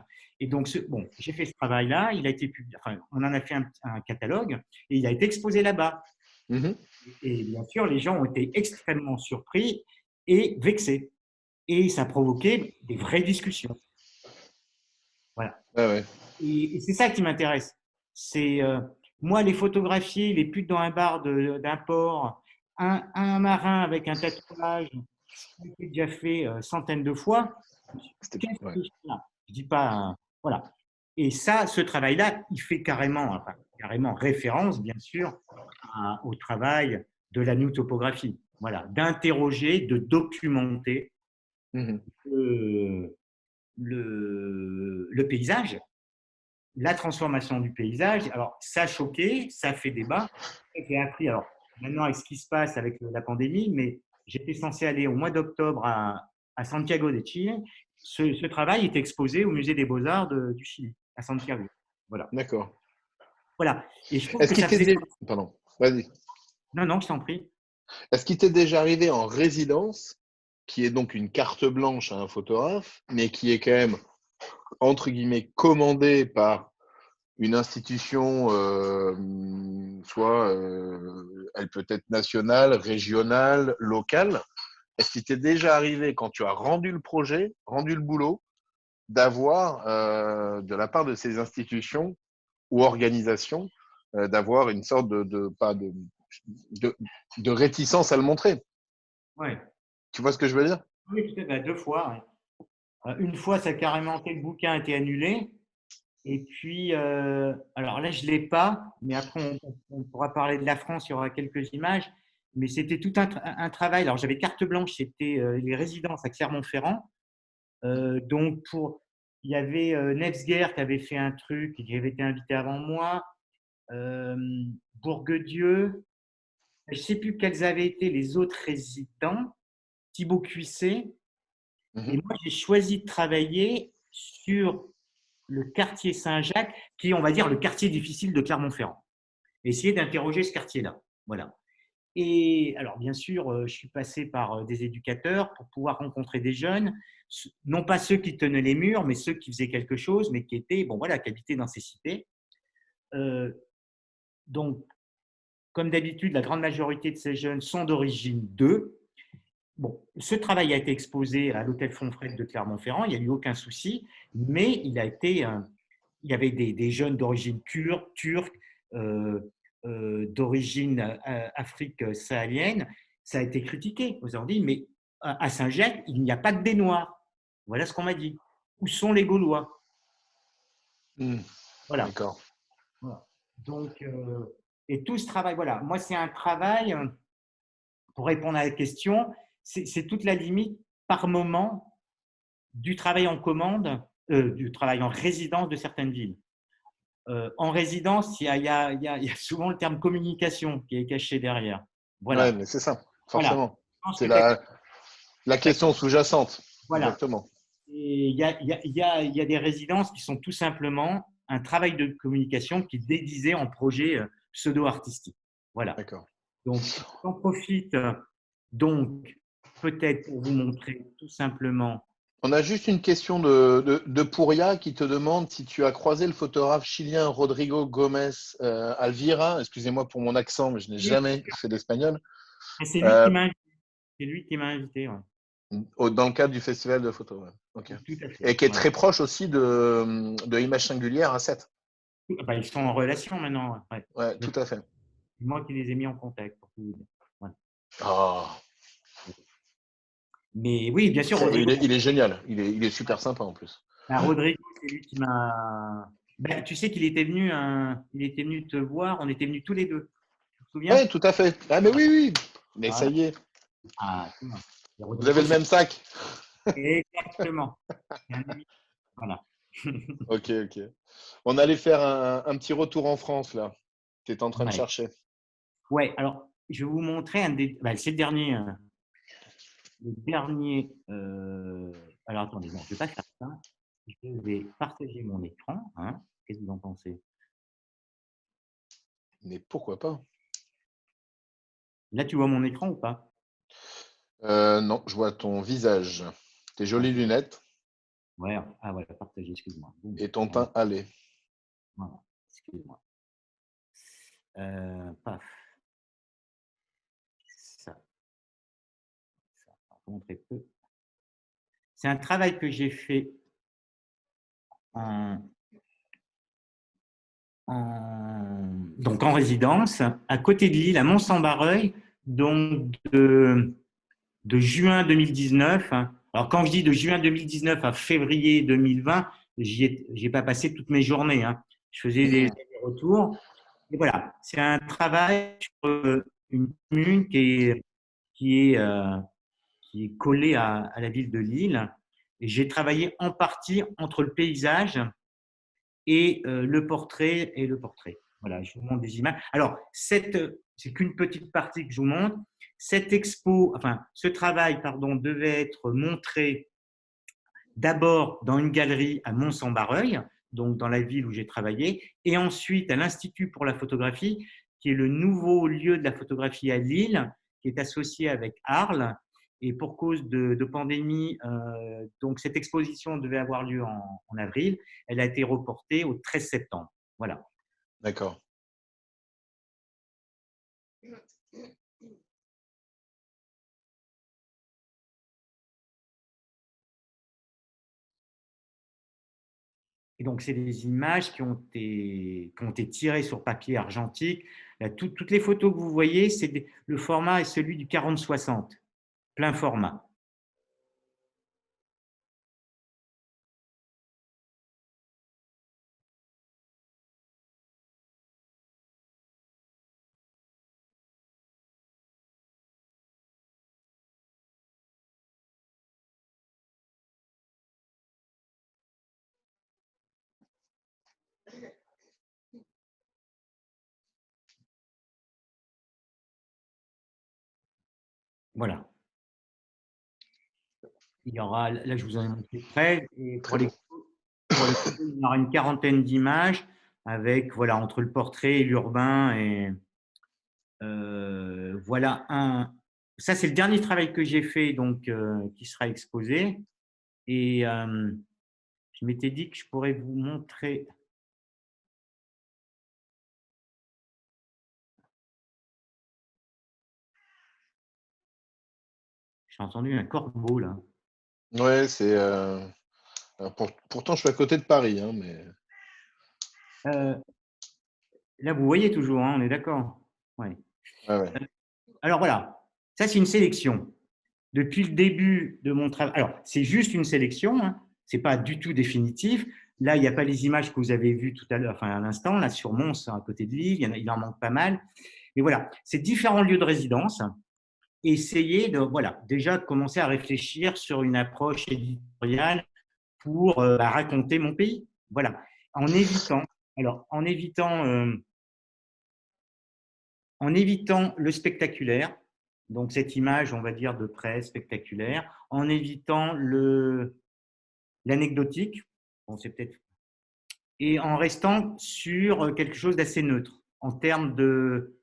Et donc, bon, j'ai fait ce travail-là, il a été publié, enfin, on en a fait un catalogue, et il a été exposé là-bas. Mhm. Et bien sûr, les gens ont été extrêmement surpris et vexés. Et ça a provoqué des vraies discussions. Voilà. Ah ouais. Et c'est ça qui m'intéresse. C'est moi, les photographier, les putes dans un bar d'un port, un marin avec un tatouage, ça a déjà fait centaines de fois. Qu'est-ce Ouais. que je fais là? Je dis pas. Voilà. Et ça, ce travail-là, il fait carrément, enfin, carrément référence, bien sûr, au travail de la new topographie. Voilà, d'interroger, de documenter Mhm. le, le paysage, la transformation du paysage. Alors, ça a choqué, ça fait débat. J'ai appris, alors maintenant avec ce qui se passe avec la pandémie, mais j'étais censé aller au mois d'octobre à Santiago de Chile. Ce travail est exposé au musée des Beaux-Arts du Chili, à Santiago. Voilà. D'accord. Voilà. Et je trouve Est-ce que qu'il ça t'est faisait. Pardon, vas-y. Non, non, je t'en prie. Est-ce qu'il t'est déjà arrivé en résidence, qui est donc une carte blanche à un photographe, mais qui est quand même, entre guillemets, commandée par une institution, soit elle peut être nationale, régionale, locale. Est-ce qu'il t'est déjà arrivé, quand tu as rendu le projet, rendu le boulot, d'avoir, de la part de ces institutions ou organisations, d'avoir une sorte pas de, de réticence à le montrer? Ouais. Tu vois ce que je veux dire? Oui, peut-être 2 fois. Ouais. Une fois, ça a carrément été, le bouquin a été annulé. Et puis, alors là, je ne l'ai pas, mais après, on pourra parler de la France, il y aura quelques images. Mais c'était tout un travail. Alors, j'avais carte blanche, c'était les résidences à Clermont-Ferrand. Donc, il y avait Nevsguer qui avait fait un truc, qui avait été invité avant moi. Euh, Bourguedieu. Je ne sais plus quels avaient été les autres résidents. Thibaut Cuissé. Et Mhm. moi, j'ai choisi de travailler sur le quartier Saint-Jacques, qui est, on va dire, le quartier difficile de Clermont-Ferrand. Essayer d'interroger ce quartier-là. Voilà. Et alors, bien sûr, je suis passé par des éducateurs pour pouvoir rencontrer des jeunes, non pas ceux qui tenaient les murs, mais ceux qui faisaient quelque chose, mais qui étaient, bon voilà, qui habitaient dans ces cités. Euh, donc, comme d'habitude, la grande majorité de ces jeunes sont d'origine d'eux. Bon, ce travail a été exposé à l'hôtel Fonfred de Clermont-Ferrand, il n'y a eu aucun souci, mais il y avait des jeunes d'origine kurde, turque, euh, d'origine Afrique sahélienne. Ça a été critiqué. Ils ont dit, mais à Saint-Jacques, il n'y a pas de baignoire. Voilà ce qu'on m'a dit. Où sont les Gaulois? Mhm. Voilà. D'accord. Voilà. Donc, Et tout ce travail, voilà, moi, c'est un travail, pour répondre à la question, c'est toute la limite par moment du travail en commande, du travail en résidence de certaines villes. En résidence, il y a souvent le terme communication qui est caché derrière. Ouais, Voilà. mais c'est ça, Voilà. forcément. Je pense C'est que tu as, la question sous-jacente. voilà. Exactement. Et il y a des résidences qui sont tout simplement un travail de communication qui est déguisé en projet pseudo-artistique. Voilà. D'accord. Donc, j'en profite donc peut-être pour vous montrer tout simplement. On a juste une question de Pouria qui te demande si tu as croisé le photographe chilien Rodrigo Gómez Alvira. Excusez-moi pour mon accent, mais je n'ai jamais fait d'espagnol. C'est lui Euh, qui m'a invité. C'est lui qui m'a invité. Ouais. Dans le cadre du festival de photo. Ouais. Ok. Tout à fait. Et qui est Voilà. très proche aussi de Images Singulières à 7. Bah, ils sont en relation maintenant. Ouais. Ouais, tout à fait. C'est moi qui les ai mis en contact pour tout vous dire. Voilà. Ah, Mais oui, bien sûr, Rodrigo. il est génial. Il est super sympa en plus. Bah, Rodrigo, c'est lui qui m'a. Bah, tu sais qu'il il était venu te voir. On était venus tous les deux. Tu te souviens? Ouais, tout à fait. Ah, mais oui, oui. Mais ça Voilà. y est, Ah, tu vois. Et vous avez Rodrigo, le c'est même sac. exactement. C'est un ami. Voilà. Ok, ok. On allait faire un petit retour en France là. Tu es en train de Ouais. chercher. Ouais. Alors, je vais vous montrer un des. Bah, c'est le dernier. Le dernier. Alors, attendez, non, je ne vais pas faire ça. Je vais partager mon écran. Hein. Qu'est-ce que vous en pensez? Mais pourquoi pas? Là, tu vois mon écran ou pas? Non, je vois ton visage, tes jolies Ouais. lunettes Ouais. Ah, ouais, partager, excuse-moi. Boum. et ton Voilà. teint hâlé. Voilà. Excuse-moi. Paf. Ça. Ça. On va montrer peu. C'est un travail que j'ai fait en, donc en résidence, à côté de Lille, à Mont-Saint-Barreuil, donc de juin 2019. Alors, quand je dis de juin 2019 à février 2020, j'y ai pas passé toutes mes journées. Hein. Je faisais des Mhm. retours. Et voilà, c'est un travail sur une commune qui est, euh, qui est collée à la ville de Lille. Et j'ai travaillé en partie entre le paysage et le portrait et le portrait. Voilà, je vous montre des images. Alors, c'est qu'une petite partie que je vous montre. Cette expo, enfin, ce travail, pardon, devait être montré d'abord dans une galerie à Mont-Saint-Barreuil, donc dans la ville où j'ai travaillé, et ensuite à l'Institut pour la photographie, qui est le nouveau lieu de la photographie à Lille, qui est associé avec Arles. Et pour cause de pandémie, donc cette exposition devait avoir lieu en avril. Elle a été reportée au 13 septembre. Voilà. D'accord. Et donc, c'est des images qui ont été tirées sur papier argentique. Là, toutes les photos que vous voyez, le format est celui du 40-60, plein format. Voilà. Il y aura, là, je vous en ai montré 13. Et Très beau. pour les il y aura une quarantaine d'images avec, voilà, entre le portrait et l'urbain. Et voilà un. Ça, c'est le dernier travail que j'ai fait, donc, qui sera exposé. Et je m'étais dit que je pourrais vous montrer. J'ai entendu un corbeau, là. Ouais, c'est. Pourtant, je suis à côté de Paris, hein, mais. Euh, Là, vous voyez toujours, hein, on est d'accord. Ouais. Ouais, ouais. Alors voilà, ça c'est une sélection. Depuis le début de mon travail, alors c'est juste une sélection, hein, c'est pas du tout définitif. Là, il n'y a pas les images que vous avez vues tout à l'heure, enfin à l'instant, là sur Mons, à côté de Lille, il en manque pas mal. Mais voilà, c'est différents lieux de résidence. Essayer de, voilà, déjà de commencer à réfléchir sur une approche éditoriale pour raconter mon pays. Voilà, en évitant, alors en évitant le spectaculaire, donc cette image, on va dire, de presse spectaculaire, en évitant l'anecdotique, bon, c'est peut-être, et en restant sur quelque chose d'assez neutre en termes de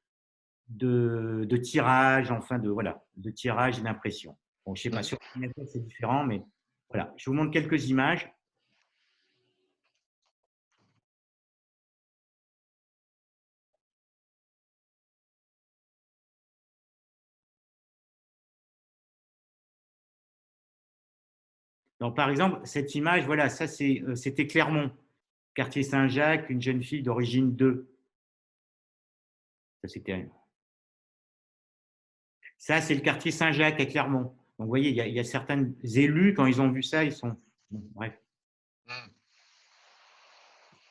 tirage, enfin voilà, de tirage et d'impression. Bon, je ne sais pas, sur ordinateur c'est différent, mais voilà, je vous montre quelques images. Donc, par exemple, cette image, voilà, ça c'était Clermont, quartier Saint-Jacques, une jeune fille d'origine 2. Ça, c'était. Ça, c'est le quartier Saint-Jacques à Clermont. Donc, vous voyez, il y a certains élus, quand ils ont vu ça, ils sont. Bon, bref.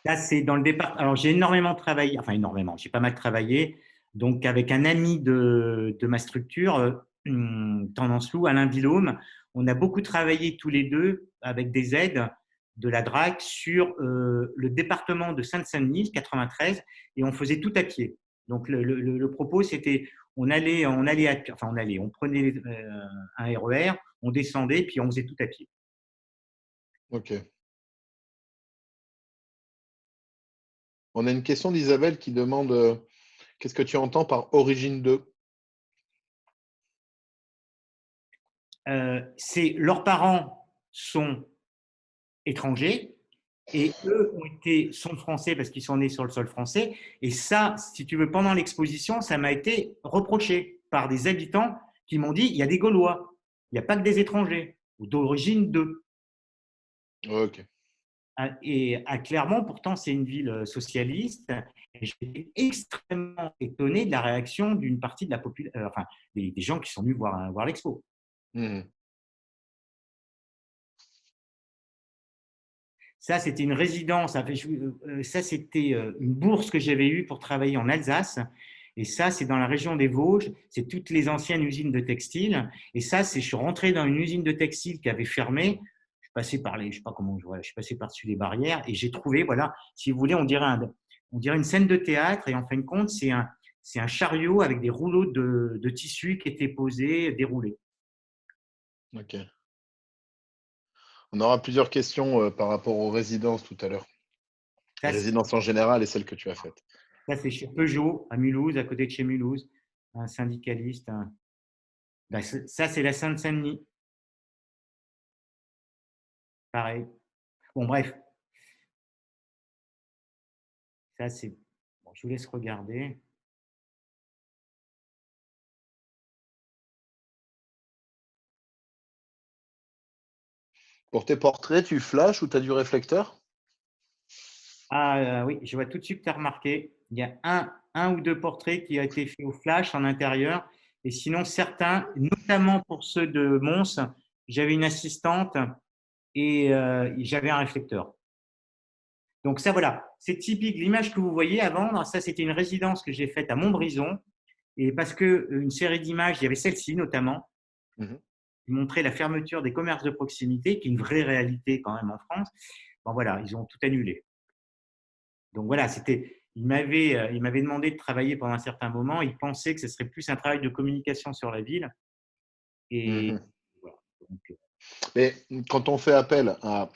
Là, c'est dans le départ. Alors, j'ai énormément travaillé, enfin énormément, j'ai pas mal travaillé. Donc, avec un ami de ma structure, Tendance Loup, Alain Villaume, on a beaucoup travaillé tous les deux avec des aides de la DRAC sur le département de Seine-Saint-Denis, 93, et on faisait tout à pied. Donc, le propos, c'était on prenait un RER, on descendait, puis on faisait tout à pied. Ok. On a une question d'Isabelle qui demande qu'est-ce que tu entends par origine 2? C'est leurs parents sont étrangers et eux sont français parce qu'ils sont nés sur le sol français. Et ça, si tu veux, pendant l'exposition, ça m'a été reproché par des habitants qui m'ont dit il y a des Gaulois, il n'y a pas que des étrangers ou d'origine d'eux. Ok. Et à Clermont, pourtant, c'est une ville socialiste. Et j'étais extrêmement étonné de la réaction d'une partie de la population, enfin, des gens qui sont venus voir l'expo. Mmh. Ça, c'était une résidence. Ça, c'était une bourse que j'avais eue pour travailler en Alsace. Et ça, c'est dans la région des Vosges. C'est toutes les anciennes usines de textile. Et ça, je suis rentré dans une usine de textile qui avait fermé. Je suis passé par je sais pas comment, je suis passé par-dessus les barrières et j'ai trouvé, voilà, si vous voulez, on dirait une scène de théâtre. Et en fin de compte, c'est un chariot avec des rouleaux de tissu qui étaient posés, déroulés. Ok. On aura plusieurs questions par rapport aux résidences tout à l'heure. Les résidences en général et celles que tu as faites. Ça, c'est chez Peugeot, à Mulhouse, à côté de chez Mulhouse, un syndicaliste. Ben, ça, c'est la Seine-Saint-Denis. Pareil. Bon, bref. Ça, c'est. Bon, je vous laisse regarder. Pour tes portraits, tu flashes ou tu as du réflecteur? Ah oui, je vois tout de suite que tu as remarqué. Il y a un ou deux portraits qui ont été faits au flash en intérieur. Et sinon, certains, notamment pour ceux de Mons, j'avais une assistante et j'avais un réflecteur. Donc ça, voilà, c'est typique. L'image que vous voyez avant, ça, c'était une résidence que j'ai faite à Montbrison. Et parce qu'une série d'images, il y avait celle-ci notamment, qui montrait la fermeture des commerces de proximité, qui est une vraie réalité quand même en France. Bon, voilà, ils ont tout annulé. Donc voilà, il m'avait demandé de travailler pendant un certain moment. Il pensait que ce serait plus un travail de communication sur la ville. Et voilà. Donc, Mais quand on fait appel à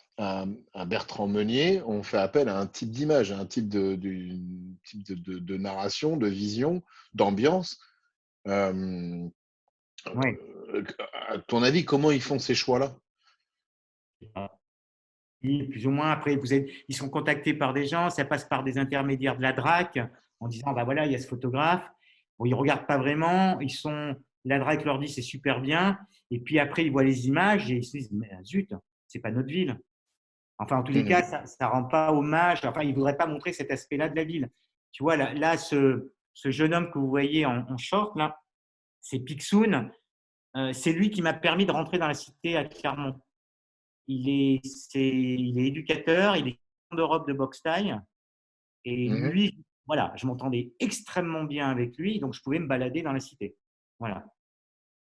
Bertrand Meunier, on fait appel à un type d'image, à un type de narration, de vision, d'ambiance. ouais. À ton avis, comment ils font ces choix-là? Plus ou moins, après, ils sont contactés par des gens, ça passe par des intermédiaires de la DRAC en disant bah voilà, il y a ce photographe. Bon, ils ne regardent pas vraiment, la DRAC leur dit c'est super bien, et puis après, ils voient les images et ils se disent mais zut, c'est pas notre ville. Enfin, en tous les cas, ça ne rend pas hommage, enfin, ils ne voudraient pas montrer cet aspect-là de la ville. Tu vois, là ce jeune homme que vous voyez en short, là, c'est Pixoun. C'est lui qui m'a permis de rentrer dans la cité à Clermont. Il est éducateur, il est d'Europe de boxe thaï. Et Mhm. lui, voilà, je m'entendais extrêmement bien avec lui, donc je pouvais me balader dans la cité. Voilà,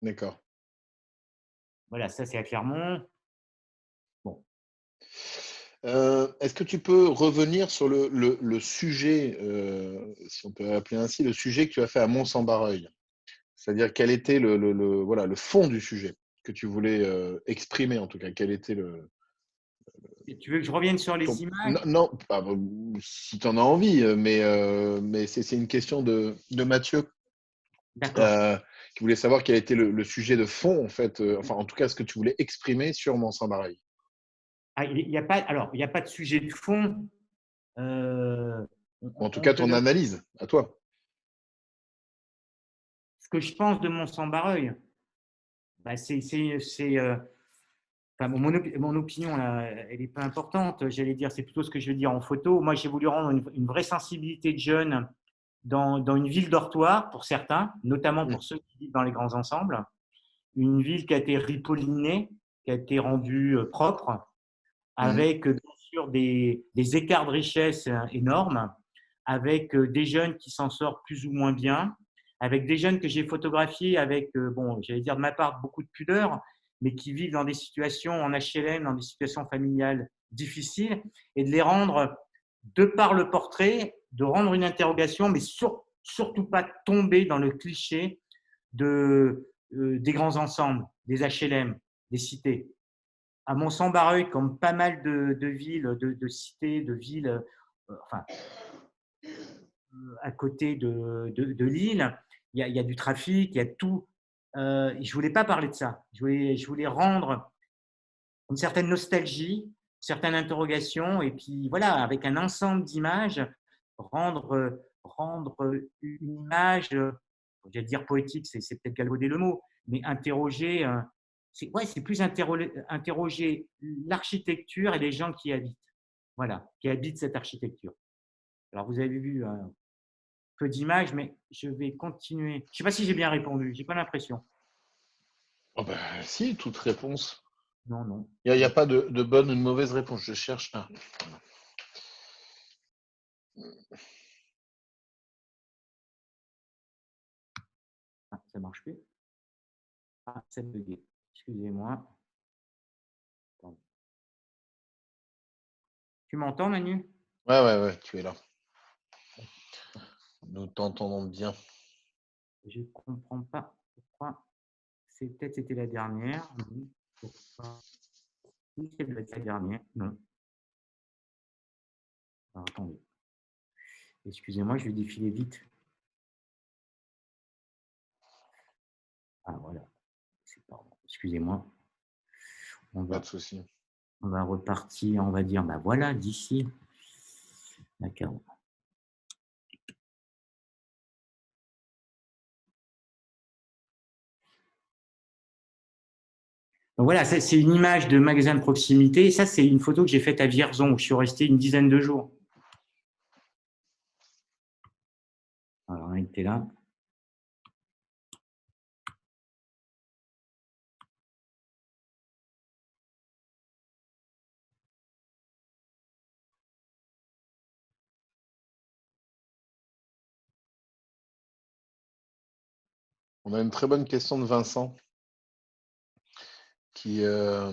D'accord. voilà, ça c'est à Clermont. Bon, Est-ce que tu peux revenir sur le sujet, si on peut l'appeler ainsi, le sujet que tu as fait à Mont-Saint-Barreuil? C'est-à-dire quel était voilà, le fond du sujet que tu voulais exprimer, en tout cas. Quel était et tu veux que je revienne sur les Non, images? non, si tu en as envie, mais c'est une question de Mathieu D'accord. euh, qui voulait savoir quel était le sujet de fond, en fait, enfin, en tout cas, ce que tu voulais exprimer sur Mont-Saint-Barreuil. Ah, il n'y a pas, alors, il n'y a pas de sujet de fond. Euh, En tout on cas, te ton demande analyse, à toi. ce que je pense de Mont-Saint-Barreuil. Bah, enfin, mon opinion, là, elle n'est pas importante. J'allais dire, c'est plutôt ce que je veux dire en photo. Moi, j'ai voulu rendre une vraie sensibilité de jeunes dans une ville dortoir pour certains, notamment Mm. pour ceux qui vivent dans les grands ensembles. Une ville qui a été ripollinée, qui a été rendue propre, Mhm. avec bien sûr des écarts de richesse énormes, avec des jeunes qui s'en sortent plus ou moins bien, avec des jeunes que j'ai photographiés avec, bon, j'allais dire de ma part, beaucoup de pudeur, mais qui vivent dans des situations en HLM, dans des situations familiales difficiles, et de les rendre, de par le portrait, de rendre une interrogation, mais surtout pas tomber dans le cliché des grands ensembles, des HLM, des cités. À Mont-Saint-Barreuil, comme pas mal de villes, de cités, de villes, enfin, à côté de Lille, il y a du trafic, il y a tout. Je voulais pas parler de ça. Je voulais rendre une certaine nostalgie, une certaine interrogation, et puis voilà, avec un ensemble d'images, rendre une image, j'allais dire poétique, c'est peut-être galvauder le mot, mais interroger, c'est plus interroger l'architecture et les gens qui habitent. Voilà, qui habitent cette architecture. Alors, vous avez vu peu d'images, mais je vais continuer. Je ne sais pas si j'ai bien répondu, j'ai pas l'impression. Oh ben, si, toute réponse. Non, non. Il y a pas de bonne ou de mauvaise réponse. Je cherche un. Ah, ça marche plus. Ah, ça bugué. Excusez-moi. Tu m'entends, Manu? Ouais, ouais, ouais, tu es là. Nous t'entendons bien. Je ne comprends pas pourquoi. Peut-être c'était la dernière. Non. Pourquoi? Oui, c'est la dernière. Non. Alors, attendez. Excusez-moi, je vais défiler vite. Ah, voilà. Pardon. Excusez-moi. On Pas de va, souci. on va repartir. On va dire, bah voilà, d'ici. D'accord. Donc voilà, c'est une image de magasin de proximité. Et ça, c'est une photo que j'ai faite à Vierzon, où je suis resté une dizaine de jours. Alors, on était là. On a une très bonne question de Vincent qui, euh,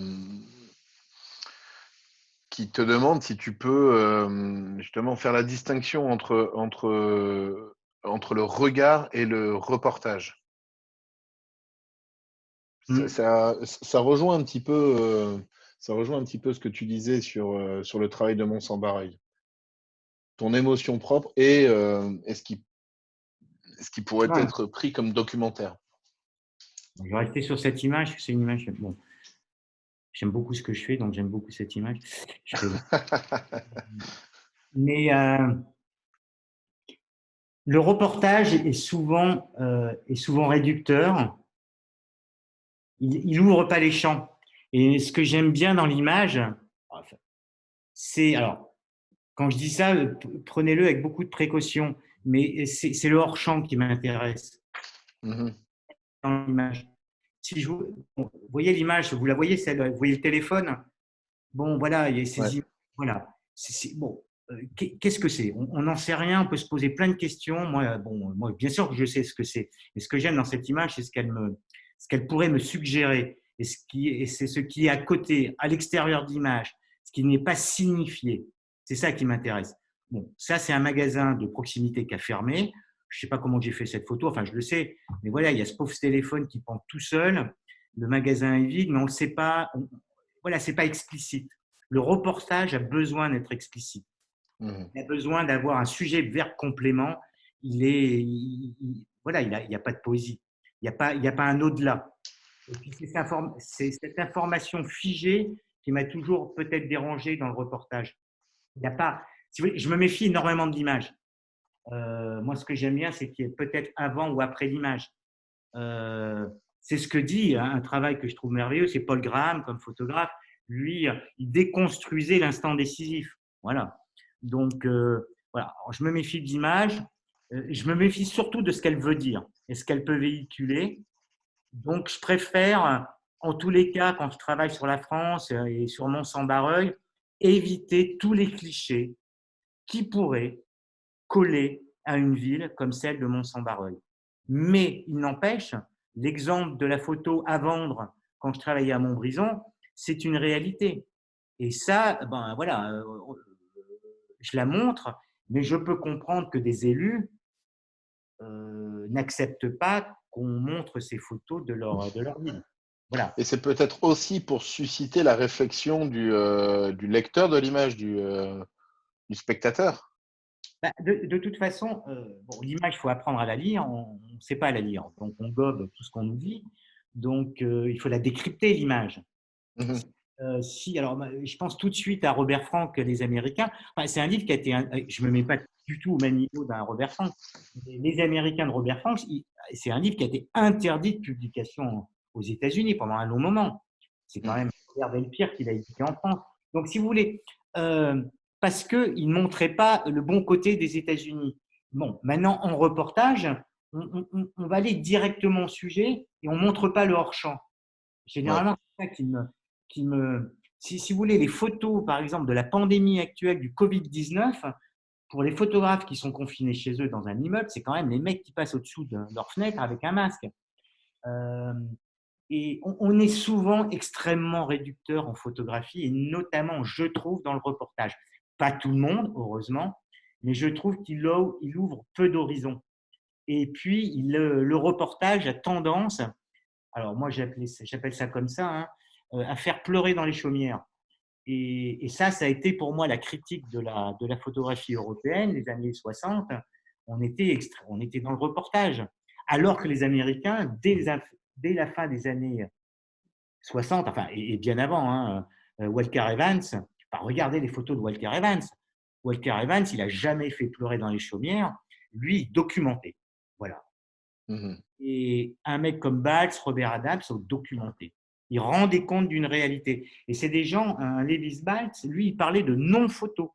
qui te demande si tu peux justement faire la distinction entre le regard et le reportage. Ça, Hmm. ça rejoint un petit peu, ça rejoint un petit peu ce que tu disais sur le travail de Mont-Saint-Barreuil. Ton émotion propre et ce qui pourrait Ouais. être pris comme documentaire. Je vais rester sur cette image. C'est une image. Bon, j'aime beaucoup ce que je fais, donc j'aime beaucoup cette image. Je plaisante. Mais le reportage est souvent réducteur. Il ouvre pas les champs. Et ce que j'aime bien dans l'image, enfin, c'est alors quand je dis ça, prenez-le avec beaucoup de précaution, mais c'est le hors champ qui m'intéresse Mhm. dans l'image. Si je vous voyez l'image, vous la voyez celle, vous voyez le téléphone. Bon, voilà, il y a ces Ouais. images, voilà. bon, qu'est-ce que c'est? On n'en sait rien, on peut se poser plein de questions. Moi, bien sûr que je sais ce que c'est. Mais ce que j'aime dans cette image, c'est ce qu'elle pourrait me suggérer. Et c'est ce qui est à côté, à l'extérieur de l'image, ce qui n'est pas signifié. C'est ça qui m'intéresse. Bon, ça, c'est un magasin de proximité qui a fermé. Je ne sais pas comment j'ai fait cette photo, enfin, je le sais. Mais voilà, il y a ce pauvre téléphone qui pend tout seul. Le magasin est vide, mais on ne le sait pas. Voilà, ce n'est pas explicite. Le reportage a besoin d'être explicite. Mmh. Il a besoin d'avoir un sujet-verbe complément. Voilà, il n'y a pas de poésie. Il y a pas un au-delà. Et puis, c'est cette information figée qui m'a toujours peut-être dérangé dans le reportage. Il y a pas, si vous voulez, je me méfie énormément de l'image. Moi, ce que j'aime bien, c'est qu'il y ait peut-être avant ou après l'image. C'est ce que dit un travail que je trouve merveilleux, c'est Paul Graham comme photographe. Lui, il déconstruisait l'instant décisif. Voilà. Donc, voilà. Alors, je me méfie de l'image. Je me méfie surtout de ce qu'elle veut dire et ce qu'elle peut véhiculer. Donc, je préfère, en tous les cas, quand je travaille sur la France et sur Mont-Saint-Barreuil, éviter tous les clichés qui pourraient coller à une ville comme celle de Mont-Saint-Barreuil. Mais il n'empêche, l'exemple de la photo à vendre quand je travaillais à Montbrison, c'est une réalité. Et ça, ben voilà, je la montre, mais je peux comprendre que des élus n'acceptent pas qu'on montre ces photos de leur ville. Voilà. Et c'est peut-être aussi pour susciter la réflexion du lecteur de l'image, du spectateur. Bah, de toute façon, bon, l'image, il faut apprendre à la lire. On ne sait pas la lire, donc on gobe tout ce qu'on nous dit. Donc, il faut la décrypter, l'image. Mmh. Si, alors, je pense tout de suite à Robert Frank, Les Américains. Enfin, c'est un livre qui a été, je ne me mets pas du tout au même niveau d'un Robert Frank. Les Américains de Robert Frank, c'est un livre qui a été interdit de publication aux États-Unis pendant un long moment. C'est quand même Robert Delpire qui l'a édité en France. Donc, si vous voulez, euh, parce qu'il ne montrait pas le bon côté des États-Unis. Bon, maintenant, en reportage, on va aller directement au sujet et on ne montre pas le hors-champ. Ouais. Généralement, c'est ça si vous voulez, les photos, par exemple, de la pandémie actuelle du Covid-19, pour les photographes qui sont confinés chez eux dans un immeuble, c'est quand même les mecs qui passent au-dessous de leur fenêtre avec un masque. Euh, et on est souvent extrêmement réducteur en photographie, et notamment, je trouve, dans le reportage. Pas tout le monde, heureusement, mais je trouve qu'il ouvre peu d'horizons. Et puis, le reportage a tendance, alors moi j'appelle ça comme ça, hein, à faire pleurer dans les chaumières. Et ça a été pour moi la critique de la photographie européenne des années 60. On était dans le reportage. Alors que les Américains, dès la fin des années 60, enfin, et bien avant, hein, Walter Evans, enfin, regardez les photos de Walter Evans. Walter Evans, il n'a jamais fait pleurer dans les chaumières. Lui, il documentait. Voilà. Mmh. Et un mec comme Balz, Robert Adams ont documenté. Ils rendaient compte d'une réalité. Et c'est des gens, un Lewis Balz, lui, il parlait de non-photos.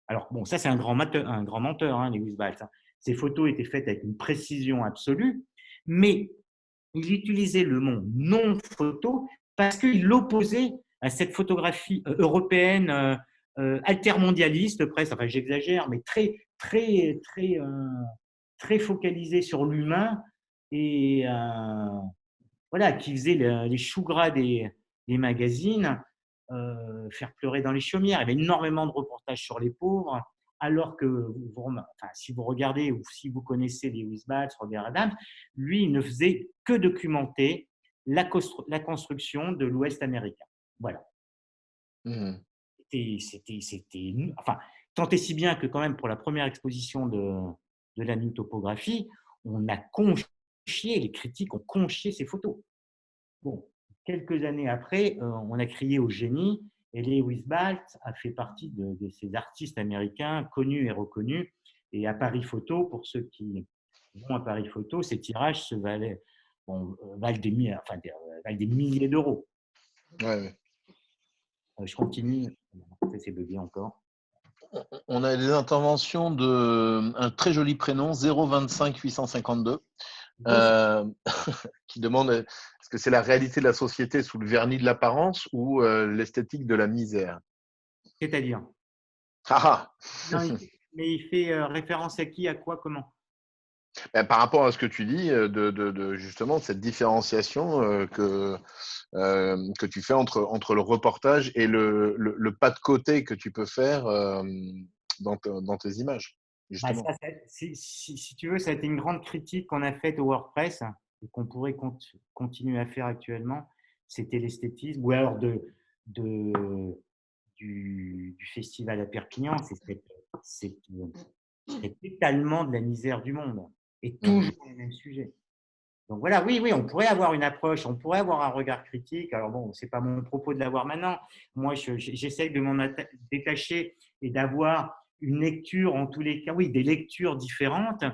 Alors, bon, ça, c'est un grand menteur, hein, Lewis Balz. Hein. Ces photos étaient faites avec une précision absolue, mais il utilisait le mot non-photo parce qu'il l'opposait à cette photographie européenne altermondialiste, presque, enfin j'exagère, mais très focalisée sur l'humain et voilà, qui faisait les choux gras des magazines, faire pleurer dans les chaumières. Il y avait énormément de reportages sur les pauvres, alors que enfin, si vous regardez ou si vous connaissez Lewis Balz, Robert Adams, lui, il ne faisait que documenter la construction de l'Ouest américain. Voilà. Mmh. Enfin, tant et si bien que quand même pour la première exposition de la New Topographie, on a conchié, les critiques ont conchié ces photos. Bon, quelques années après, on a crié au génie et Lewis Balz a fait partie de ces artistes américains connus et reconnus. Et à Paris Photo, pour ceux qui vont à Paris Photo, ces tirages valent des milliers d'euros. Ouais, ouais. Je continue. Ça, c'est bugué encore. On a des interventions de un très joli prénom, 025 852, qui demande est-ce que c'est la réalité de la société sous le vernis de l'apparence ou l'esthétique de la misère? C'est-à-dire? Ah, Non, mais il fait référence à qui, à quoi, comment? ah. Par rapport à ce que tu dis, justement, de cette différenciation que tu fais entre le reportage et le pas de côté que tu peux faire dans tes images, Bah, justement. si tu veux, ça a été une grande critique qu'on a faite au WordPress et qu'on pourrait continuer à faire actuellement. C'était l'esthétisme, ou alors de, du festival à Perpignan. C'est étalement de la misère du monde et Mhm. toujours les mêmes sujets. Donc voilà, oui, oui, on pourrait avoir une approche, on pourrait avoir un regard critique. Alors bon, c'est pas mon propos de l'avoir maintenant. Moi, j'essaye de m'en détacher et d'avoir une lecture, en tous les cas, oui, des lectures différentes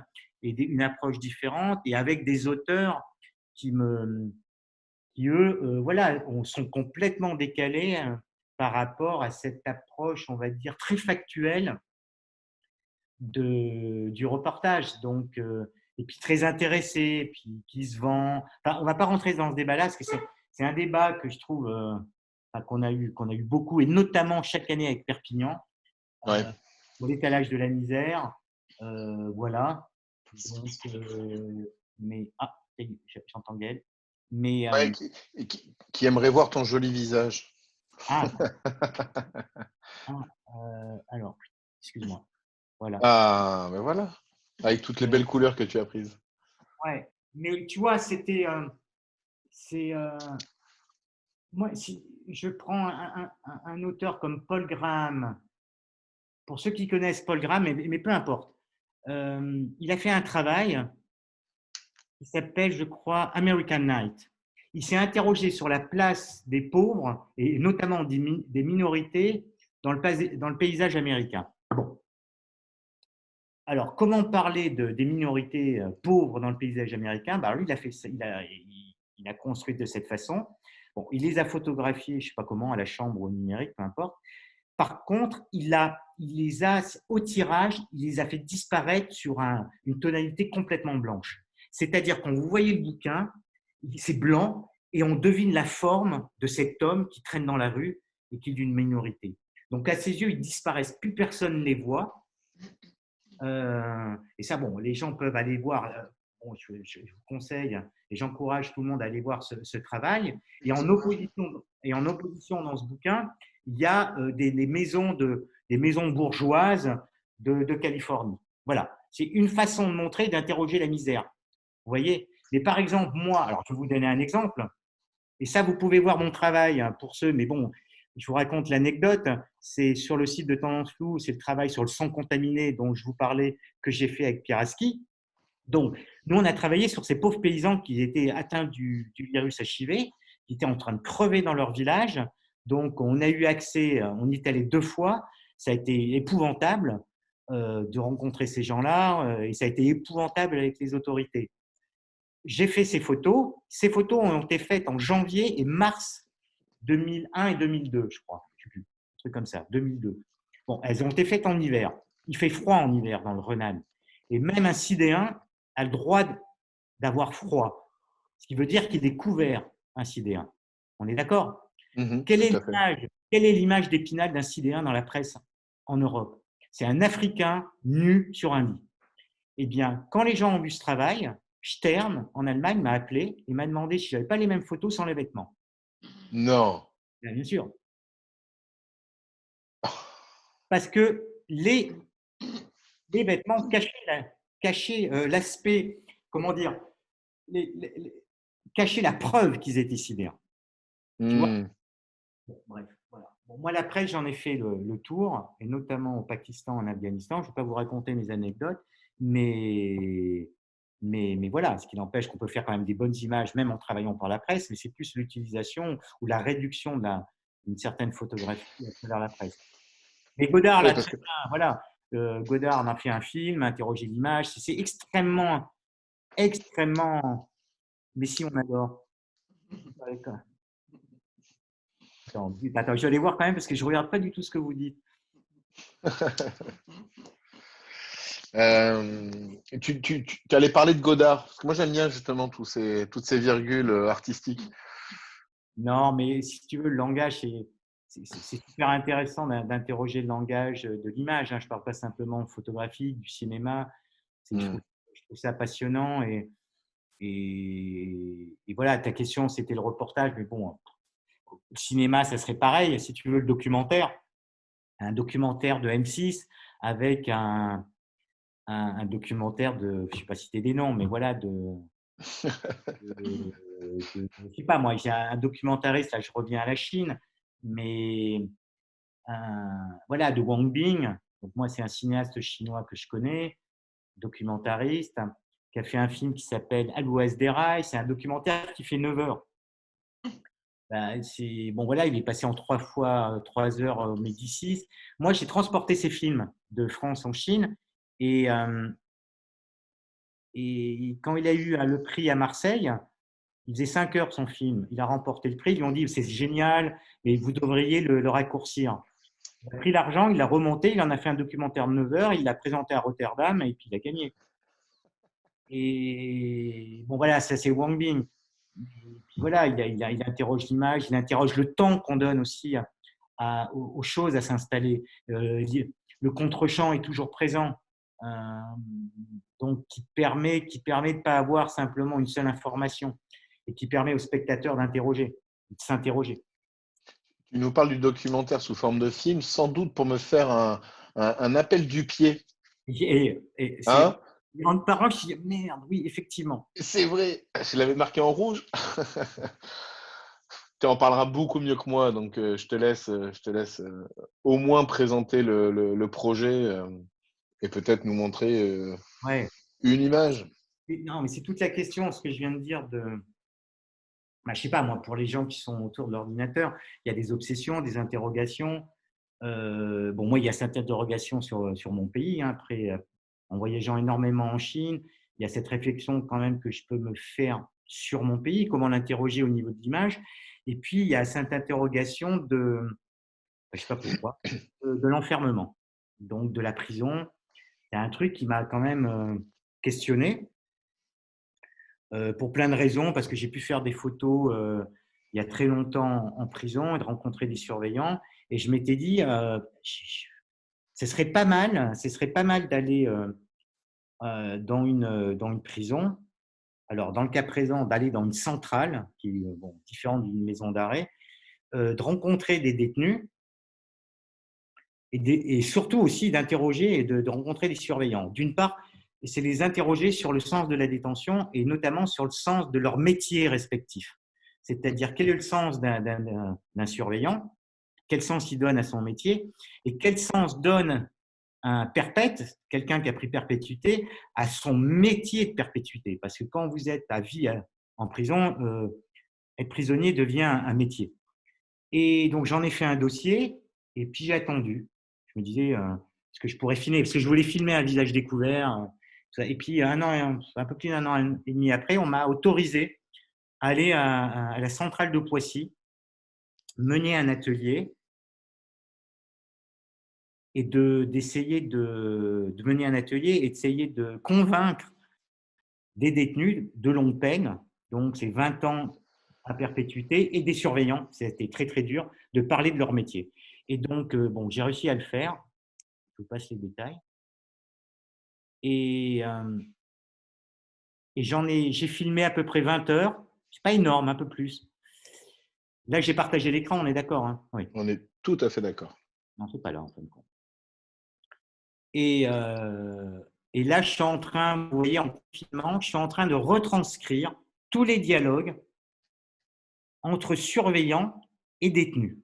et une approche différente et avec des auteurs qui me, qui eux, voilà, sont complètement décalés par rapport à cette approche, on va dire, très factuelle du reportage. Donc, et puis très intéressé, puis qui se vend. Enfin, on ne va pas rentrer dans ce débat-là, parce que c'est un débat que je trouve enfin, qu'on a eu beaucoup, et notamment chaque année avec Perpignan, Ouais. pour l'étalage de la misère. Voilà. Donc, mais, ah, j'entends Gaël. Mais, Ouais, qui aimerait voir ton joli visage. ah, ah, alors, excuse-moi. Voilà. Ah, ben voilà. Avec toutes les Euh, belles couleurs que tu as prises. ouais. Mais tu vois, c'est, moi, si je prends un auteur comme Paul Graham, pour ceux qui connaissent Paul Graham, mais peu importe, il a fait un travail qui s'appelle, je crois, American Night. Il s'est interrogé sur la place des pauvres et notamment des minorités dans le paysage américain. Bon. Alors, comment parler des minorités pauvres dans le paysage américain? Ben, lui, il a fait ça, il a construit de cette façon. Bon, il les a photographiés, je ne sais pas comment, à la chambre ou au numérique, peu importe. Par contre, il les a au tirage, il les a fait disparaître sur une tonalité complètement blanche. C'est-à-dire quand vous voyez le bouquin, c'est blanc et on devine la forme de cet homme qui traîne dans la rue et qui est d'une minorité. Donc à ses yeux, ils disparaissent, plus personne ne les voit. Et ça, bon, les gens peuvent aller voir. Bon, je vous conseille et j'encourage tout le monde à aller voir ce travail. Et en opposition dans ce bouquin, il y a des maisons bourgeoises de Californie. Voilà, c'est une façon de montrer, d'interroger la misère. Vous voyez. Mais par exemple, moi, alors je vais vous donner un exemple. Et ça, vous pouvez voir mon travail pour ceux, mais bon, je vous raconte l'anecdote. C'est sur le site de Tendance Floue, c'est le travail sur le sang contaminé dont je vous parlais que j'ai fait avec Pierre Aski. Donc, nous, on a travaillé sur ces pauvres paysans qui étaient atteints du virus HIV, qui étaient en train de crever dans leur village. Donc, on a eu accès, on y est allé 2 fois. Ça a été épouvantable de rencontrer ces gens-là et ça a été épouvantable avec les autorités. J'ai fait ces photos. Ces photos ont été faites en janvier et mars 2001 et 2002, je crois. Je sais plus, un truc comme ça, 2002. Bon, elles ont été faites en hiver. Il fait froid en hiver dans le Rhône. Et même un sidéen a le droit d'avoir froid. Ce qui veut dire qu'il est couvert, un sidéen. On est d'accord? Mhm, Quelle tout est à fait. l'image Quelle est l'image d'Épinal d'un sidéen dans la presse en Europe? C'est un Africain nu sur un lit. Eh bien, quand les gens ont vu ce travail, Stern, en Allemagne, m'a appelé et m'a demandé si je n'avais pas les mêmes photos sans les vêtements. Non. Bien sûr. Parce que les vêtements cachaient l'aspect, comment dire, les, les, cachaient la preuve qu'ils étaient sidérants. Tu vois? Hmm. Bon, bref, voilà. Bon, moi, la presse, j'en ai fait le tour, et notamment au Pakistan, en Afghanistan. Je ne vais pas vous raconter mes anecdotes, mais, mais voilà, ce qui n'empêche qu'on peut faire quand même des bonnes images, même en travaillant par la presse, mais c'est plus l'utilisation ou la réduction d'une certaine photographie à travers la presse. Mais Godard, Oui, là, parce très que bien, voilà. Godard en a fait un film, a interrogé l'image. C'est extrêmement, extrêmement. Mais si on adore. Attends, je vais aller voir quand même parce que je ne regarde pas du tout ce que vous dites. euh, tu allais parler de Godard. Parce que moi, j'aime bien justement toutes ces virgules artistiques. Non, mais si tu veux, le langage, c'est super intéressant d'interroger le langage de l'image, hein. Je ne parle pas simplement photographique, du cinéma. Hmm. Je trouve ça passionnant. Et voilà, ta question, c'était le reportage. Mais bon, le cinéma, ça serait pareil. Si tu veux, le documentaire, un documentaire de M6 avec un documentaire de, je ne sais pas citer des noms, mais voilà, je ne sais pas, moi, j'ai un documentariste, là, je reviens à la Chine, mais voilà, de Wang Bing. Donc, moi, c'est un cinéaste chinois que je connais, documentariste, qui a fait un film qui s'appelle À l'Ouest des rails. C'est un documentaire qui fait 9 heures. Ben, bon, voilà, il est passé en 3 fois 3 heures au Médicis. Moi, j'ai transporté ces films de France en Chine. Et, et quand il a eu le prix à Marseille, il faisait 5 heures son film. Il a remporté le prix. Ils lui ont dit c'est génial, mais vous devriez le raccourcir. Il a pris l'argent, il l'a remonté, il en a fait un documentaire de 9 heures, il l'a présenté à Rotterdam et puis il a gagné. Et bon, voilà, ça c'est Wang Bing. Et puis voilà, il interroge l'image, il interroge le temps qu'on donne aussi aux choses à s'installer. Le contre-champ est toujours présent, euh, donc qui permet de ne pas avoir simplement une seule information et qui permet au spectateur d'interroger, de s'interroger. Tu nous parles du documentaire sous forme de film, sans doute pour me faire un appel du pied. Et c'est Hein? une grande parole, je dis merde, oui, effectivement. C'est vrai, je l'avais marqué en rouge. Tu en parleras beaucoup mieux que moi, donc je te laisse au moins présenter le projet et peut-être nous montrer Ouais. une image. Non, mais c'est toute la question, ce que je viens de dire bah, je sais pas, moi, pour les gens qui sont autour de l'ordinateur, il y a des obsessions, des interrogations. Bon, moi, il y a cette interrogation sur mon pays, hein. Après, en voyageant énormément en Chine, il y a cette réflexion quand même que je peux me faire sur mon pays, comment l'interroger au niveau de l'image. Et puis, il y a cette interrogation je sais pas pourquoi, de l'enfermement, donc de la prison. C'est un truc qui m'a quand même questionné pour plein de raisons, parce que j'ai pu faire des photos il y a très longtemps en prison et de rencontrer des surveillants. Et je m'étais dit, ce serait pas mal d'aller dans une prison. Alors, dans le cas présent, d'aller dans une centrale, qui est bon, différente d'une maison d'arrêt, de rencontrer des détenus et surtout aussi d'interroger et de rencontrer des surveillants. D'une part, c'est les interroger sur le sens de la détention et notamment sur le sens de leur métier respectif. C'est-à-dire quel est le sens d'un surveillant, quel sens il donne à son métier et quel sens donne un perpète, quelqu'un qui a pris perpétuité, à son métier de perpétuité. Parce que quand vous êtes à vie en prison, être prisonnier devient un métier. Et donc, j'en ai fait un dossier et puis j'ai attendu. Je me disais, est-ce que je pourrais filmer? Parce que je voulais filmer un visage découvert. Et puis, un peu plus d'un an et demi après, on m'a autorisé à aller à la centrale de Poissy, mener un atelier et d'essayer de mener un atelier et d'essayer de convaincre des détenus de longue peine, donc c'est 20 ans à perpétuité, et des surveillants, c'était très très dur, de parler de leur métier. Et donc, bon, j'ai réussi à le faire, je vous passe les détails, et, j'ai filmé à peu près 20 heures, c'est pas énorme, un peu plus. Là, j'ai partagé l'écran, on est d'accord, hein? Oui, On est tout à fait d'accord. non, c'est pas là en fin de compte. Et, euh, et là, je suis en train, vous voyez, en filmant, je suis en train de retranscrire tous les dialogues entre surveillants et détenus.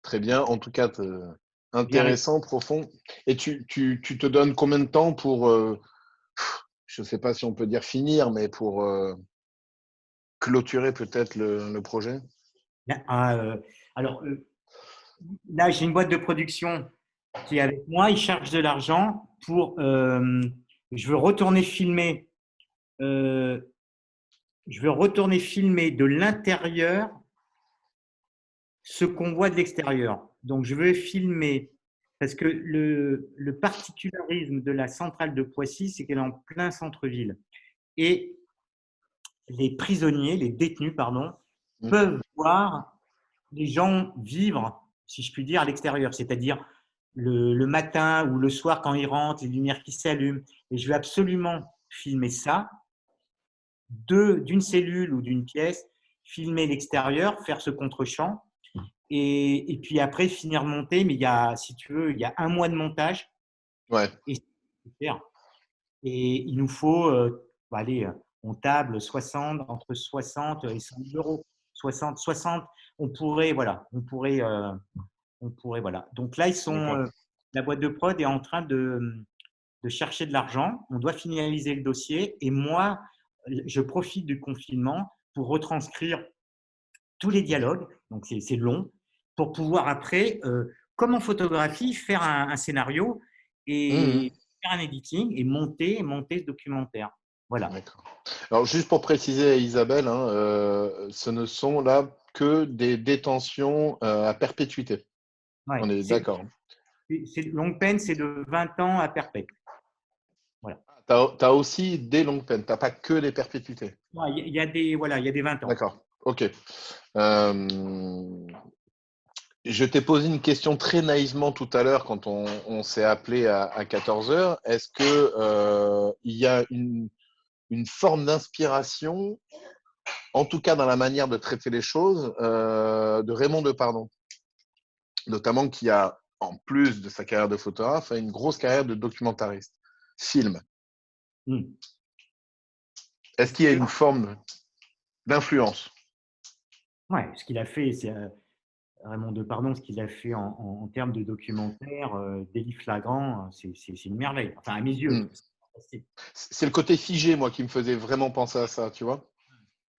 Très bien, en tout cas, Bien réussi. intéressant, profond. Et tu te donnes combien de temps pour, je ne sais pas si on peut dire finir, mais pour clôturer peut-être le projet? Alors, là, j'ai une boîte de production qui est avec moi. Ils chargent de l'argent je veux retourner filmer. euh, je veux retourner filmer de l'intérieur ce qu'on voit de l'extérieur. Donc, je veux filmer Parce que le particularisme de la centrale de Poissy, c'est qu'elle est en plein centre-ville. Et les prisonniers, les détenus, pardon, peuvent voir les gens vivre, si je puis dire, à l'extérieur, c'est-à-dire le matin ou le soir quand ils rentrent, les lumières qui s'allument. Et je vais absolument filmer ça, d'une cellule ou d'une pièce, filmer l'extérieur, faire ce contre-champ, et puis après finir monter. Mais il y a, si tu veux, il y a un mois de montage, Ouais. et c'est super. Et il nous faut, allez, on table 60, entre 60 et 100 000 euros. 60, on pourrait, voilà, voilà. Donc là, la boîte de prod est en train de chercher de l'argent. On doit finaliser le dossier. Et moi, je profite du confinement pour retranscrire tous les dialogues. Donc, c'est long pour pouvoir après, comme en photographie, faire un scénario et faire un editing et monter ce documentaire. Voilà. D'accord. Alors, juste pour préciser à Isabelle, hein, ce ne sont là que des détentions à perpétuité. Ouais. On est d'accord. Longue peine, c'est de 20 ans à perpète. Voilà. Tu as aussi des longues peines, tu n'as pas que les perpétuités. Il y a des 20 ans. D'accord, ok. Je t'ai posé une question très naïvement tout à l'heure quand on s'est appelé à 14 heures. Est-ce que il y a une forme d'inspiration, en tout cas dans la manière de traiter les choses, de Raymond Depardon, notamment qui a, en plus de sa carrière de photographe, une grosse carrière de documentariste, film. Est-ce qu'il y a une forme d'influence? Ouais, ce qu'il a fait, c'est Raymond Depardon, ce qu'il a fait en termes de documentaire, délit flagrant, c'est une merveille. Enfin, à mes yeux. C'est le côté figé, moi, qui me faisait vraiment penser à ça, tu vois.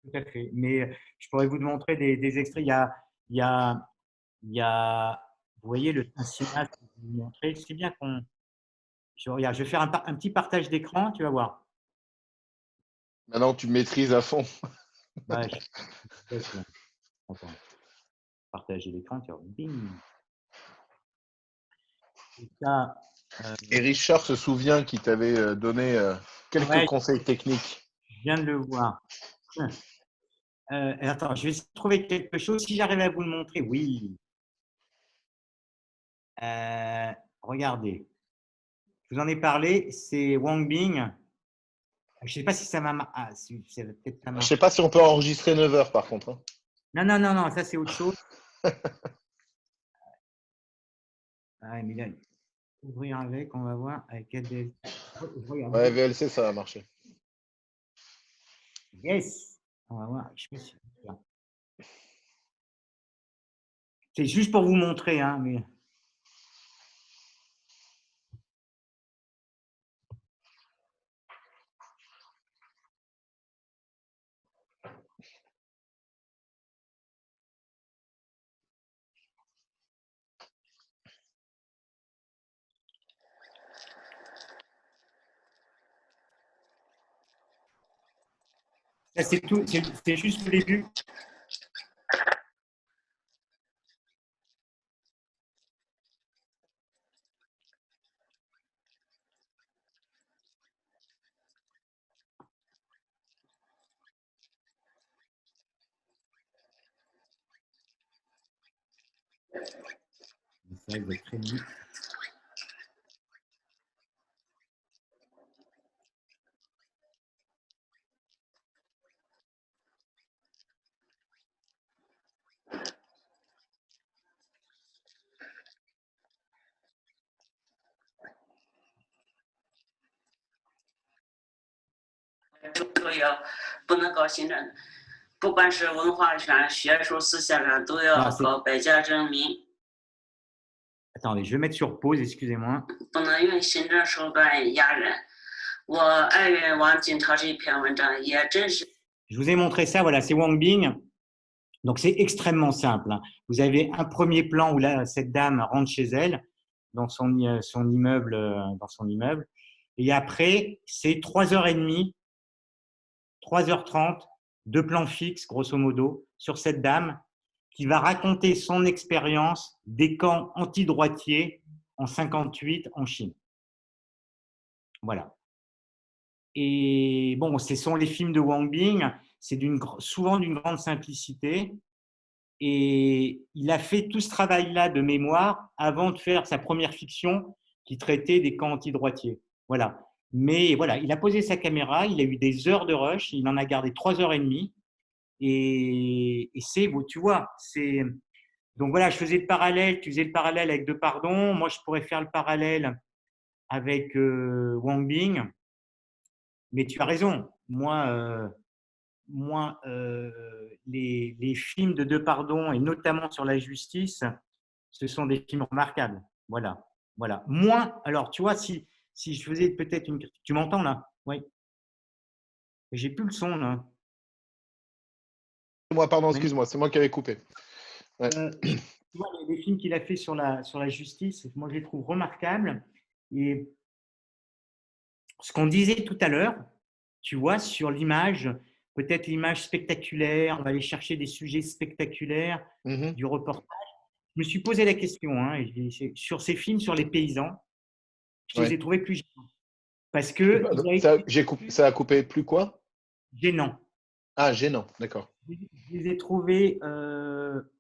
Tout à fait. Mais je pourrais vous montrer des extraits. Il y a, vous voyez, un cinéaste que je vais vous montrer. C'est bien qu'on. Regarde, je vais faire un petit partage d'écran, tu vas voir. Maintenant, tu maîtrises à fond. Ouais, Attends. Partager l'écran, tu vois. Bing. Et ça, Et Richard se souvient qu'il t'avait donné quelques conseils techniques. Je viens de le voir. Attends, je vais essayer de trouver quelque chose. Si j'arrive à vous le montrer, oui. Regardez. Je vous en ai parlé. C'est Wang Bing. Je ne sais pas si ça m'a. Peut-être ça Je ne marche. sais pas si on peut enregistrer 9 heures, par contre. Hein. Non, ça c'est autre chose. Mais là, ouvrir avec, on va voir. Avec ADL. Ouais, VLC, ça va marcher. Yes. On va voir. C'est juste pour vous montrer, hein, mais. C'est tout, c'est juste le début. Ça va être très vite. Attendez, je vais mettre sur pause, excusez-moi. Je vous ai montré ça, voilà, c'est Wang Bing. Donc c'est extrêmement simple. Hein. Vous avez un premier plan où là, cette dame rentre chez elle, dans son immeuble, Et après, c'est 3h30, 3h30 de plans fixes, grosso modo, sur cette dame qui va raconter son expérience des camps anti-droitiers en 58 en Chine. Voilà. Et bon, ce sont les films de Wang Bing, c'est souvent d'une grande simplicité. Et il a fait tout ce travail-là de mémoire avant de faire sa première fiction qui traitait des camps anti-droitiers. Voilà. Mais voilà, il a posé sa caméra, il a eu des heures de rush, il en a gardé 3 heures et demie. Et c'est, tu vois, c'est. Donc voilà, je faisais le parallèle, tu faisais le parallèle avec Depardon, moi je pourrais faire le parallèle avec Wang Bing, mais tu as raison. Moi, les films de Depardon, et notamment sur la justice, ce sont des films remarquables. Voilà. Voilà. Moins, alors tu vois, si je faisais peut-être une. Tu m'entends là? Oui. J'ai plus le son là. Moi, pardon, Manu. excuse-moi, c'est moi qui avais coupé. Ouais. Tu vois, les films qu'il a fait sur la justice, moi je les trouve remarquables. Et ce qu'on disait tout à l'heure, tu vois, sur l'image, peut-être l'image spectaculaire, on va aller chercher des sujets spectaculaires Mhm. du reportage. Je me suis posé la question, hein, sur ces films sur les paysans, je les ai Ouais. trouvés plus gênants. Parce que il a Ça, été ça a coupé plus quoi? gênant. Ah, gênant, d'accord. Je les ai trouvés,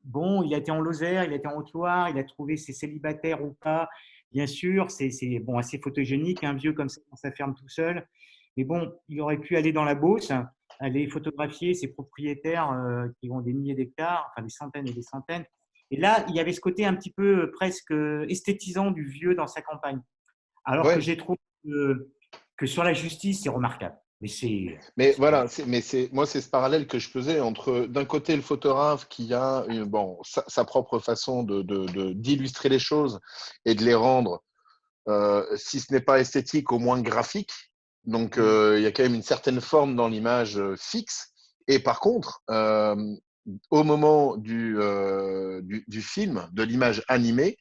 bon, il a été en Lozère, il a été en Haute-Loire, il a trouvé ses célibataires ou pas. Bien sûr, c'est bon, assez photogénique, un vieux comme ça, quand ça ferme tout seul. Mais bon, il aurait pu aller dans la Beauce, aller photographier ses propriétaires qui ont des milliers d'hectares, enfin des centaines et des centaines. Et là, il y avait ce côté un petit peu presque esthétisant du vieux dans sa campagne. Alors que Ouais. j'ai trouvé que sur la justice, c'est remarquable. Mais c'est. Mais voilà, moi, c'est ce parallèle que je faisais entre, d'un côté, le photographe qui a bon, sa propre façon d'illustrer les choses et de les rendre, si ce n'est pas esthétique, au moins graphique. Donc, il y a quand même une certaine forme dans l'image fixe. Et par contre, au moment du film, de l'image animée,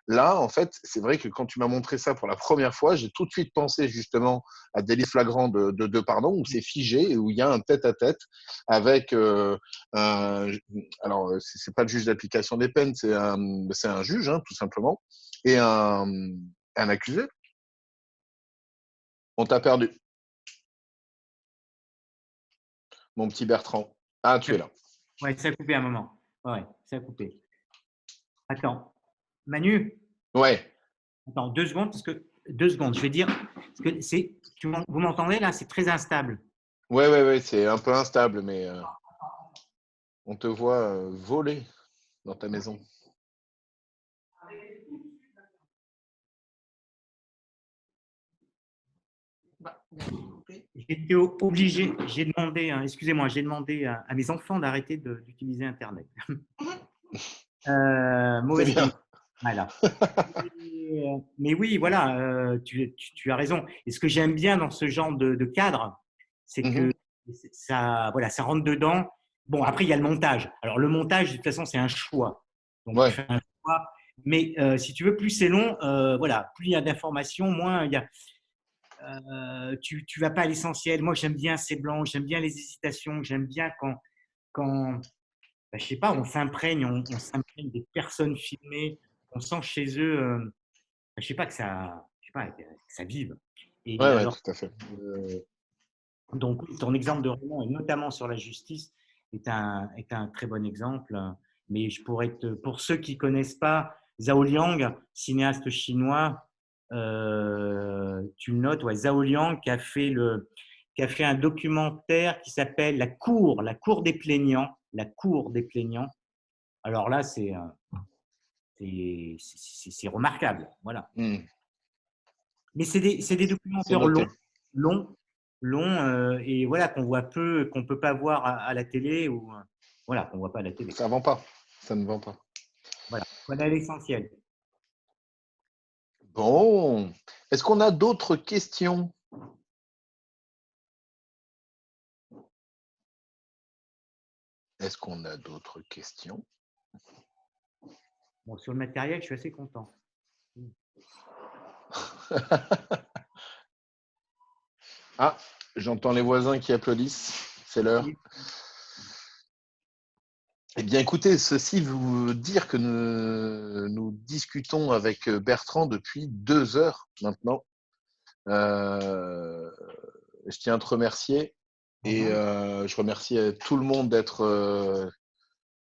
là, en fait, c'est vrai que quand tu m'as montré ça pour la première fois, j'ai tout de suite pensé justement à Délit flagrant de Pardon, où c'est figé et où il y a un tête-à-tête avec alors c'est pas le juge d'application des peines, c'est un juge, hein, tout simplement, et un accusé. On t'a perdu, mon petit Bertrand. Ah, tu es là. Ouais, ça a coupé un moment. Ouais, ça a coupé. Attends, Manu, Ouais, attends 2 secondes, parce que 2 secondes, je vais dire, parce que vous m'entendez là, c'est très instable. ouais, c'est un peu instable, mais on te voit voler dans ta maison. J'étais obligé, j'ai demandé, hein, excusez-moi, j'ai demandé à mes enfants d'arrêter d'utiliser Internet. C'est Mauvaise bien. connexion. Voilà. Mais oui, voilà, tu as raison. Et ce que j'aime bien dans ce genre de cadre, c'est Mhm. que ça, voilà, ça rentre dedans. Bon, après, il y a le montage. Alors, le montage, de toute façon, c'est un choix. Donc, tu Ouais, fais un choix. Mais si tu veux, plus c'est long, voilà, plus il y a d'informations, moins il y a. Tu vas pas à l'essentiel. Moi, j'aime bien ces blancs, j'aime bien les hésitations, j'aime bien quand bah, je sais pas, on s'imprègne des personnes filmées, on sent chez eux, je sais pas, je sais pas, que ça vive. Et ouais, alors, tout à fait. euh, donc, oui, ton exemple de roman, et notamment sur la justice, est un très bon exemple. Mais pour ceux qui connaissent pas, Zhao Liang, cinéaste chinois, tu le notes, ouais, Zhao Liang qui a fait un documentaire qui s'appelle La Cour des plaignants. La Cour des plaignants. Alors là, c'est remarquable. Voilà. Hmm. Mais c'est des C'est documentaires noté. longs, longs et voilà, qu'on voit peu, qu'on ne peut pas voir à la télé ou voilà, qu'on ne voit pas à la télé. Ça vend pas. Ça ne vend pas. Voilà, voilà l'essentiel. Bon. Est-ce qu'on a d'autres questions? Est-ce qu'on a d'autres questions? Bon, sur le matériel, je suis assez content. Ah, j'entends les voisins qui applaudissent. C'est l'heure. Eh bien, écoutez, ceci vous dire que nous discutons avec Bertrand depuis 2 heures maintenant. Euh, je tiens à te remercier et Voilà. je remercie tout le monde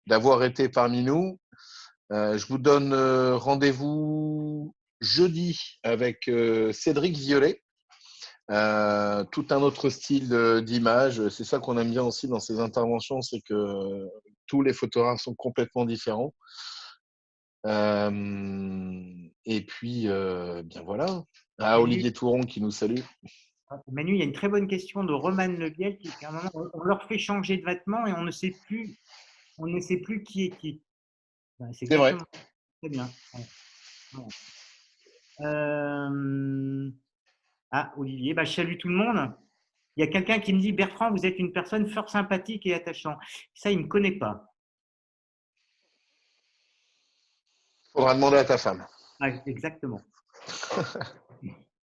d'avoir été parmi nous. Je vous donne rendez-vous jeudi avec Cédric Violet. Tout un autre style d'image. C'est ça qu'on aime bien aussi dans ces interventions, c'est que tous les photographes sont complètement différents. Et puis, bien voilà. Ah, Manu, Olivier Touron qui nous salue. Manu, il y a une très bonne question de Roman Lebiel qu'à un moment, on leur fait changer de vêtements et on ne sait plus qui est qui. Ben, c'est C'est vrai. exactement très bien. Ouais. Ouais. Euh, Ah, Olivier, bah, je salue tout le monde. Il y a quelqu'un qui me dit, Bertrand, vous êtes une personne fort sympathique et attachant. Ça, il ne me connaît pas. Faudra demander à ta femme. Ah, exactement.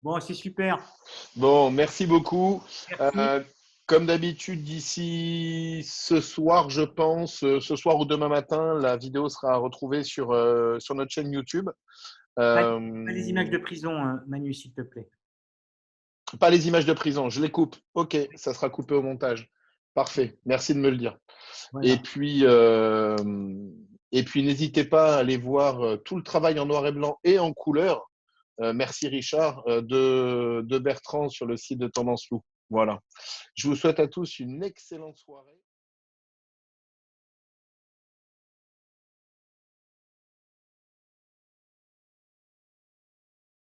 Bon, c'est super. Bon, merci beaucoup. Merci. Euh, Comme d'habitude, d'ici ce soir, je pense, ce soir ou demain matin, la vidéo sera retrouvée sur notre chaîne YouTube. Pas, pas les images Euh, de prison, hein, Manu, s'il te plaît. Pas les images de prison, je les coupe. Ok, ça sera coupé au montage. Parfait, merci de me le dire. Et Voilà. puis, euh, et puis n'hésitez pas à aller voir tout le travail en noir et blanc et en couleur. Merci Richard, de Bertrand sur le site de Tendance Loup. Voilà. Je vous souhaite à tous une excellente soirée.